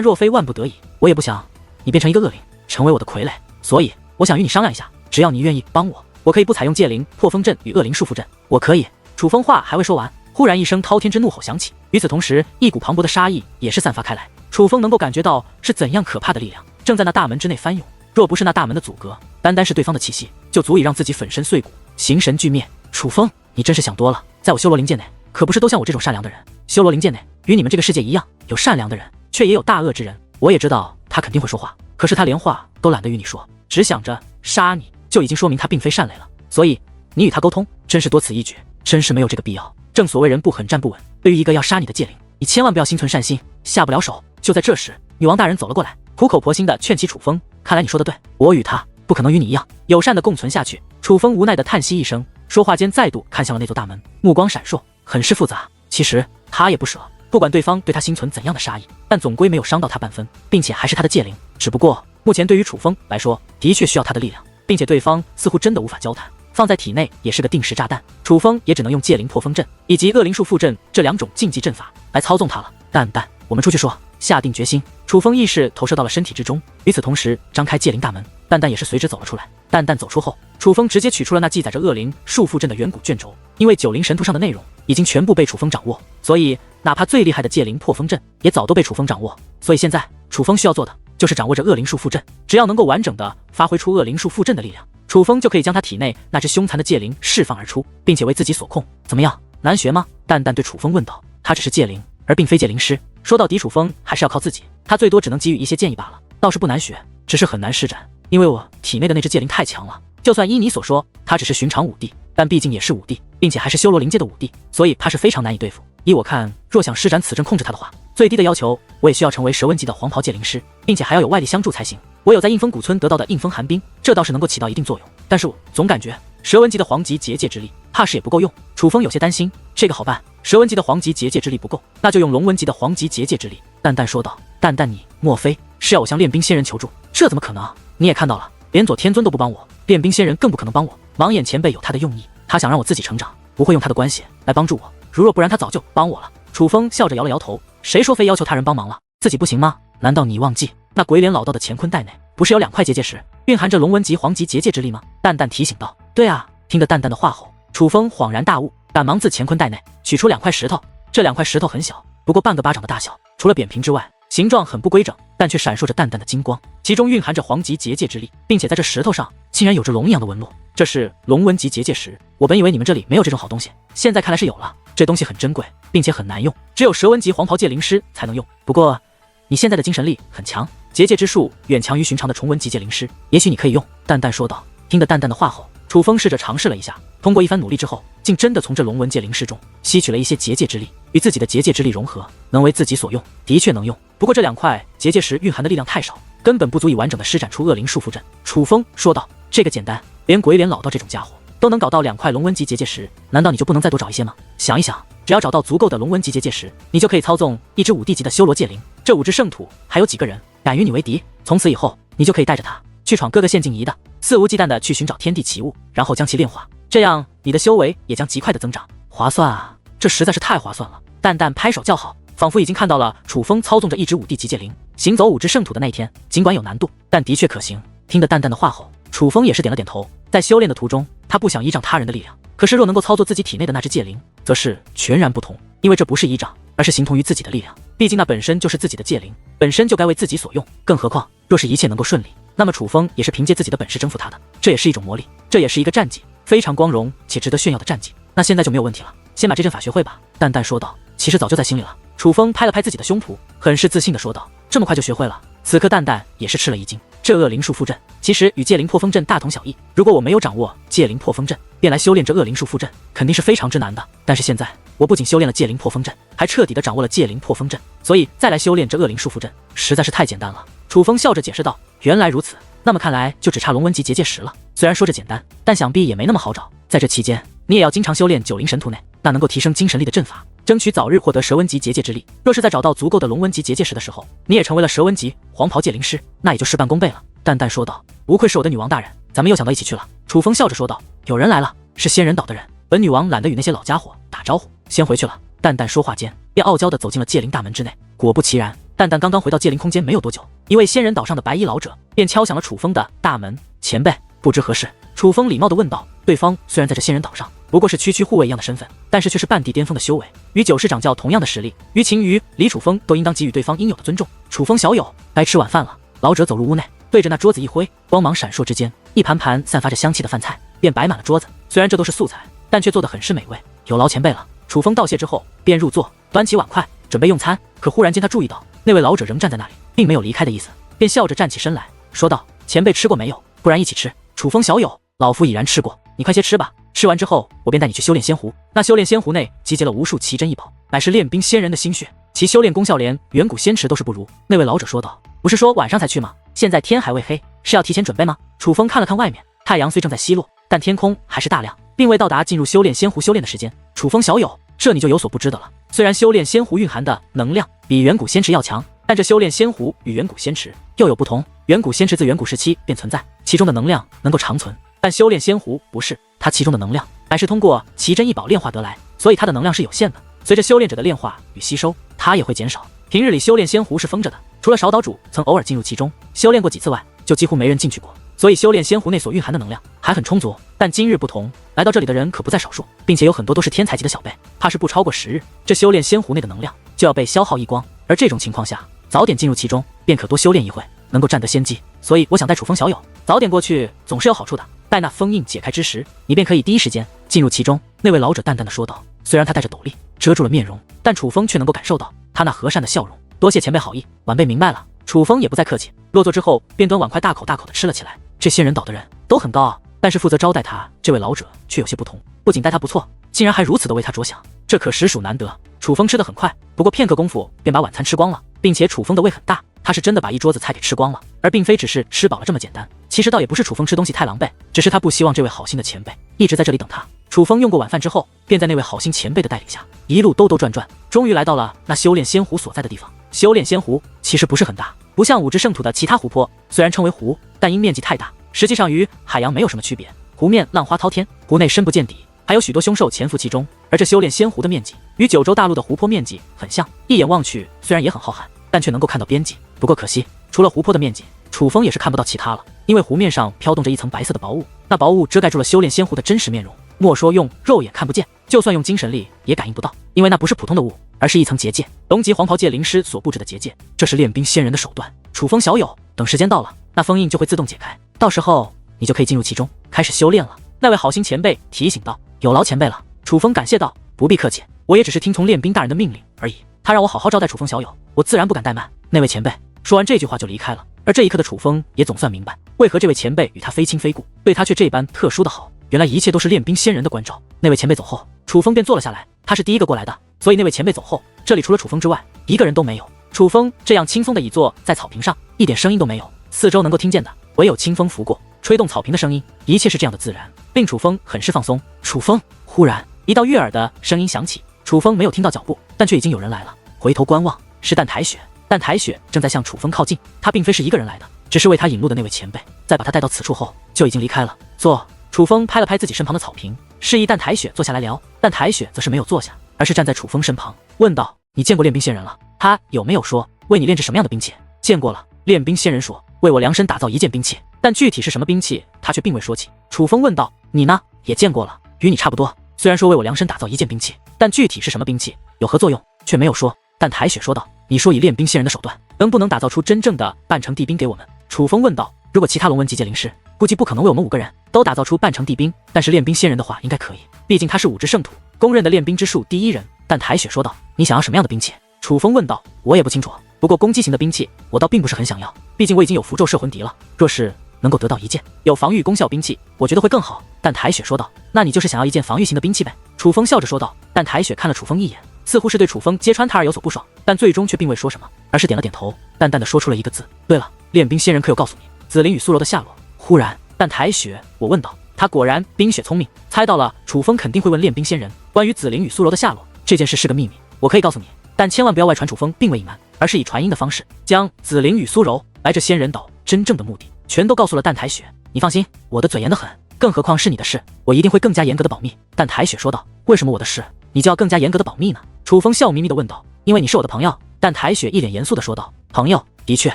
若非万不得已，我也不想你变成一个恶灵，成为我的傀儡。所以我想与你商量一下，只要你愿意帮我，我可以不采用界灵破风阵与恶灵束缚阵，我可以。楚风话还未说完，忽然一声滔天之怒吼响起，与此同时，一股磅礴的杀意也是散发开来。楚风能够感觉到是怎样可怕的力量正在那大门之内翻涌，若不是那大门的阻隔，单单是对方的气息，就足以让自己粉身碎骨，形神俱灭。楚风，你真是想多了，在我修罗灵界内，可不是都像我这种善良的人。修罗灵界内与你们这个世界一样，有善良的人，却也有大恶之人。我也知道他肯定会说话，可是他连话都懒得与你说，只想着杀你，就已经说明他并非善类了。所以你与他沟通，真是多此一举，真是没有这个必要。正所谓人不狠站不稳，对于一个要杀你的界灵，你千万不要心存善心，下不了手。就在这时，女王大人走了过来，苦口婆心地劝起楚风，看来你说的对，我与他不可能与你一样友善地共存下去。楚风无奈地叹息一声，说话间再度看向了那座大门，目光闪烁，很是复杂。其实他也不舍，不管对方对他心存怎样的杀意，但总归没有伤到他半分，并且还是他的界灵。只不过目前对于楚风来说，的确需要他的力量，并且对方似乎真的无法交谈，放在体内也是个定时炸弹。楚风也只能用界灵破风阵以及恶灵束缚阵这2种禁忌阵法来操纵他了。淡淡，我们出去说。下定决心，楚风意识投射到了身体之中，与此同时张开界灵大门，淡淡也是随之走了出来。淡淡走出后，楚风直接取出了那记载着恶灵束缚阵的远古卷轴，因为90神图上的内容已经全部被楚风掌握，所以哪怕最厉害的界灵破风阵也早都被楚风掌握。所以现在楚风需要做的就是掌握着恶灵束缚阵，只要能够完整的发挥出恶灵束缚阵的力量，楚风就可以将他体内那只凶残的界灵释放而出，并且为自己所控。怎么样，难学吗？淡淡对楚风问道。他只是界灵，而并非界灵师，说到底楚风还是要靠自己，他最多只能给予一些建议罢了，倒是不难学，只是很难施展，因为我体内的那只界灵太强了。就算依你所说，他只是寻常5帝，但毕竟也是5帝，并且还是修罗灵界的5帝，所以他是非常难以对付。依我看，若想施展此阵控制他的话，最最低的要求，我也需要成为蛇纹级的黄袍戒灵师，并且还要有外力相助才行。我有在应风古村得到的应风寒冰，这倒是能够起到一定作用。但是我总感觉蛇纹级的黄级结界之力，怕是也不够用。楚风有些担心，这个好办，蛇纹级的黄级结界之力不够，那就用龙纹级的黄级结界之力。淡淡说道：“淡淡，你莫非是要我向炼冰仙人求助？这怎么可能啊？你也看到了，连左天尊都不帮我，炼冰仙人更不可能帮我。王眼前辈有他的用意，他想让我自己成长，不会用他的关系来帮助我。如若不然，他早就帮我了。”楚风笑着摇了摇头，谁说非要求他人帮忙了，自己不行吗？难道你忘记那鬼脸老道的乾坤袋内不是有2块结界石，蕴含着龙纹级黄级结界之力吗？淡淡提醒道。对啊。听得淡淡的话后，楚风恍然大悟，赶忙自乾坤袋内取出2块石头。这2块石头很小，不过半个巴掌的大小，除了扁平之外，形状很不规整，但却闪烁着淡淡的金光，其中蕴含着黄级结界之力，并且在这石头上竟然有着龙一样的纹路。这是龙纹级结界石，我本以为你们这里没有这种好东西，现在看来是有了。这东西很珍贵，并且很难用，只有蛇纹级黄袍戒灵师才能用。不过你现在的精神力很强，结界之术远强于寻常的重纹级戒灵师，也许你可以用。淡淡说道。听得淡淡的话后，楚风试着尝试了一下，通过一番努力之后，竟真的从这龙纹戒灵师中吸取了一些结界之力，与自己的结界之力融合，能为自己所用，的确能用。不过这2块结界石蕴含的力量太少，根本不足以完整的施展出恶灵束缚阵。楚风说道。这个简单，连鬼脸老道这种家伙都能搞到2块龙纹级结界石，难道你就不能再多找一些吗？想一想，只要找到足够的龙纹级结界石，你就可以操纵一只5地级的修罗戒灵。这5只圣徒还有几个人敢与你为敌？从此以后，你就可以带着他去闯各个陷阱仪的，肆无忌惮的去寻找天地奇物，然后将其炼化，这样你的修为也将极快的增长。划算啊，这实在是太划算了。淡淡拍手叫好，仿佛已经看到了楚风操纵着一只5地级戒灵行走5只圣土的那一天，尽管有难度，但的确可行。听得淡淡的话后，楚风也是点了点头。在修炼的途中，他不想依仗他人的力量，可是若能够操作自己体内的那只戒灵，则是全然不同，因为这不是依仗，而是形同于自己的力量，毕竟那本身就是自己的戒灵，本身就该为自己所用。更何况若是一切能够顺利，那么楚风也是凭借自己的本事征服他的，这也是一种魔力，这也是一个战绩，非常光荣且值得炫耀的战绩。那现在就没有问题了，先把这阵法学会吧。淡淡说道。其实早就在心里了。楚风拍了拍自己的胸脯，很是自信地说道。这么快就学会了？此刻淡淡也是吃了一惊。这恶灵束缚阵其实与戒灵破风阵大同小异，如果我没有掌握戒灵破风阵，便来修炼这恶灵束缚阵，肯定是非常之难的。但是现在我不仅修炼了戒灵破风阵，还彻底的掌握了戒灵破风阵，所以再来修炼这恶灵束缚阵实在是太简单了。楚风笑着解释道。原来如此，那么看来就只差龙纹级结界石了。虽然说着简单，但想必也没那么好找。在这期间，你也要经常修炼9灵神图内那能够提升精神力的阵法，争取早日获得蛇纹级结界之力。若是在找到足够的龙纹级结界石的时候，你也成为了蛇纹级黄袍戒灵师，那也就事半功倍了。淡淡说道。不愧是我的女王大人，咱们又想到一起去了。楚风笑着说道。有人来了，是仙人岛的人。本女王懒得与那些老家伙打招呼，先回去了。淡淡说话间，便傲娇地走进了戒灵大门之内。果不其然，淡淡刚刚回到戒灵空间没有多久，一位仙人岛上的白衣老者便敲响了楚风的大门。前辈，不知何事？楚风礼貌地问道。对方虽然在这仙人岛上不过是区区护卫一样的身份，但是却是半地巅峰的修为，与九世掌教同样的实力，于秦于李楚风都应当给予对方应有的尊重。楚风小友，该吃晚饭了。老者走入屋内，对着那桌子一挥，光芒闪烁之间，一盘盘散发着香气的饭菜便摆满了桌子。虽然这都是素菜，但却做得很是美味。有劳前辈了。楚风道谢之后便入座，端起碗筷准备用餐。可忽然间他注意到那位老者仍站在那里，并没有离开的意思，便笑着站起身来说道。前辈吃过没有？不然一起吃。楚风小友，老夫已然吃过，你快些吃吧。吃完之后，我便带你去修炼仙湖。那修炼仙湖内集结了无数奇珍异宝，乃是练兵仙人的心血，其修炼功效连远古仙池都是不如。那位老者说道。不是说晚上才去吗？现在天还未黑，是要提前准备吗？楚风看了看外面，太阳虽正在西落，但天空还是大亮，并未到达进入修炼仙湖修炼的时间。楚风小友，这你就有所不知的了。虽然修炼仙湖蕴含的能量比远古仙池要强，但这修炼仙湖与远古仙池又有不同。远古仙池自远古时期便存在，其中的能量能够长存，但修炼仙湖不是，它其中的能量乃是通过奇珍异宝炼化得来，所以它的能量是有限的。随着修炼者的炼化与吸收，它也会减少。平日里修炼仙湖是封着的，除了少岛主曾偶尔进入其中修炼过几次外，就几乎没人进去过，所以修炼仙湖内所蕴含的能量还很充足。但今日不同，来到这里的人可不在少数，并且有很多都是天才级的小辈，怕是不超过10日，这修炼仙湖内的能量就要被消耗一光。而这种情况下，早点进入其中，便可多修炼一会，能够占得先机。所以我想带楚风小友早点过去，总是有好处的。待那封印解开之时，你便可以第一时间进入其中。那位老者淡淡的说道。虽然他戴着斗笠遮住了面容，但楚风却能够感受到他那和善的笑容。多谢前辈好意，晚辈明白了。楚风也不再客气，落座之后便端碗筷大口大口的吃了起来。这仙人岛的人都很高傲，但是负责招待他这位老者却有些不同，不仅待他不错，竟然还如此的为他着想，这可实属难得。楚风吃得很快，不过片刻功夫便把晚餐吃光了，并且楚风的胃很大，他是真的把一桌子菜给吃光了，而并非只是吃饱了这么简单。其实倒也不是楚风吃东西太狼狈，只是他不希望这位好心的前辈一直在这里等他。楚风用过晚饭之后，便在那位好心前辈的带领下，一路兜兜转转，终于来到了那修炼仙湖所在的地方。修炼仙湖其实不是很大，不像五之圣土的其他湖泊，虽然称为湖，但因面积太大，实际上与海洋没有什么区别。湖面浪花滔天，湖内深不见底，还有许多凶兽潜伏其中。而这修炼仙湖的面积与九州大陆的湖泊面积很像，一眼望去虽然也很浩瀚，但却能够看到边际。不过可惜，除了湖泊的面积，楚风也是看不到其他了，因为湖面上飘动着一层白色的薄雾，那薄雾遮盖住了修炼仙湖的真实面容。莫说用肉眼看不见，就算用精神力也感应不到，因为那不是普通的雾，而是一层结界，龙级黄袍界灵师所布置的结界，这是练兵仙人的手段。楚风小友，等时间到了，那封印就会自动解开，到时候你就可以进入其中，开始修炼了。那位好心前辈提醒道：“有劳前辈了。”楚风感谢道：“不必客气，我也只是听从练兵大人的命令而已。他让我好好招待楚风小友，我自然不敢怠慢。”那位前辈说完这句话就离开了。而这一刻的楚风也总算明白，为何这位前辈与他非亲非故，对他却这般特殊的好。原来一切都是练兵仙人的关照。那位前辈走后，楚风便坐了下来。他是第一个过来的，所以那位前辈走后，这里除了楚风之外，一个人都没有。楚风这样轻松的倚坐在草坪上，一点声音都没有，四周能够听见的唯有清风拂过吹动草坪的声音，一切是这样的自然，令楚风很是放松。楚风忽然一道悦耳的声音响起，楚风没有听到脚步，但却已经有人来了。回头观望，是淡台雪。淡台雪正在向楚风靠近，他并非是一个人来的，只是为他引路的那位前辈，在把他带到此处后就已经离开了。坐。楚风拍了拍自己身旁的草坪，示意淡台雪坐下来聊。淡台雪则是没有坐下，而是站在楚风身旁，问道：“你见过练兵仙人了？他有没有说为你炼制什么样的兵器？”见过了，练兵仙人说为我量身打造一件兵器，但具体是什么兵器，他却并未说起。楚风问道：“你呢？也见过了，与你差不多。虽然说为我量身打造一件兵器，但具体是什么兵器，有何作用，却没有说。”淡台雪说道：“你说以练兵仙人的手段，能不能打造出真正的半成地兵给我们？”楚风问道：“如果其他龙纹级界灵师，估计不可能为我们5个人都打造出半成地兵，但是练兵仙人的话应该可以，毕竟他是五之圣土公认的练兵之术第一人。”淡台雪说道：“你想要什么样的兵器？”楚风问道：“我也不清楚，不过攻击型的兵器我倒并不是很想要，毕竟我已经有符咒摄魂笛了，若是能够得到一件有防御功效兵器，我觉得会更好。”淡台雪说道：“那你就是想要一件防御型的兵器呗？”楚风笑着说道。淡台雪看了楚风一眼，似乎是对楚风揭穿他而有所不爽，但最终却并未说什么，而是点了点头，淡淡的说出了一个字：“对了，练兵仙人可有告诉你紫菱与苏柔的下落？”忽然淡台雪我问道，他果然冰雪聪明，猜到了楚风肯定会问练兵仙人关于紫菱与苏柔的下落。这件事是个秘密，我可以告诉你，但千万不要外传。楚风并未隐瞒，而是以传音的方式将紫菱与苏柔来这仙人岛真正的目的全都告诉了淡台雪。你放心，我的嘴严得很，更何况是你的事，我一定会更加严格的保密。淡台雪说道。为什么我的事你就要更加严格的保密呢？楚风笑眯眯的问道。因为你是我的朋友。淡台雪一脸严肃的说道。朋友，的确。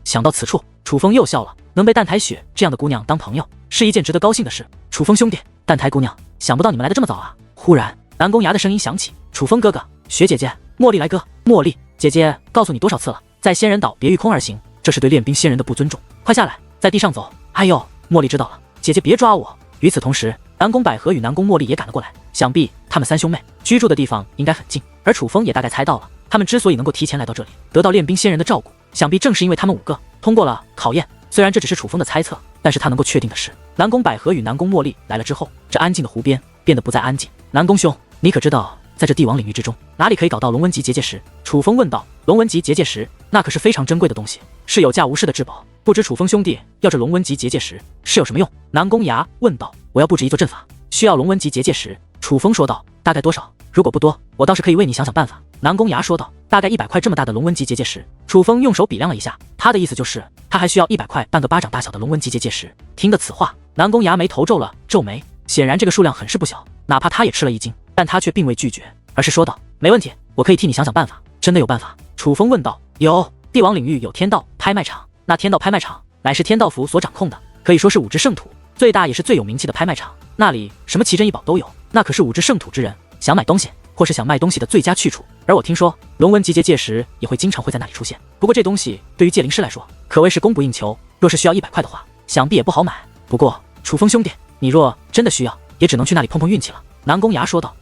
想到此处，楚风又笑了，能被淡台雪这样的姑娘当朋友，是一件值得高兴的事。楚风兄弟，淡台姑娘，想不到你们来的这么早啊。忽然南宫崖的声音响起，楚风哥哥，雪姐姐，茉莉来哥。茉莉姐姐告诉你多少次了，在仙人岛别御空而行，这是对练兵仙人的不尊重，快下来，在地上走。哎呦，茉莉知道了，姐姐别抓我。与此同时，南宫百合与南宫茉莉也赶了过来，想必他们三兄妹居住的地方应该很近，而楚风也大概猜到了，他们之所以能够提前来到这里，得到练兵仙人的照顾，想必正是因为他们5个通过了考验。虽然这只是楚风的猜测，但是他能够确定的是，南宫百合与南宫茉莉来了之后，这安静的湖边变得不再安静。南宫兄，你可知道在这帝王领域之中，哪里可以搞到龙纹级结界石？楚风问道。龙纹级结界石，那可是非常珍贵的东西，是有价无市的至宝。不知楚风兄弟要这龙纹级结界石是有什么用？南宫崖问道。我要布置一座阵法，需要龙纹级结界石。楚风说道。大概多少？如果不多，我倒是可以为你想想办法。南宫崖说道。大概100块这么大的龙纹级结界石。楚风用手比量了一下，他的意思就是他还需要100块半个巴掌大小的龙纹级结界石。听得此话，南宫崖眉头皱了皱眉，显然这个数量很是不小，哪怕他也吃了一惊，但他却并未拒绝，而是说道：没问题，我可以替你想想办法。真的有办法？楚风问道。有，帝王领域有天道拍卖场，那天道拍卖场乃是天道府所掌控的，可以说是五之圣土最大也是最有名气的拍卖场，那里什么奇珍异宝都有，那可是五之圣土之人想买东西或是想卖东西的最佳去处。而我听说龙纹级结界石也会经常会在那里出现，不过这东西对于界灵师来说可谓是供不应求，若是需要100块的话，想必也不好买。不过楚风兄弟，你若真的需要，也只能去那里碰碰运气了。南宫崖说道。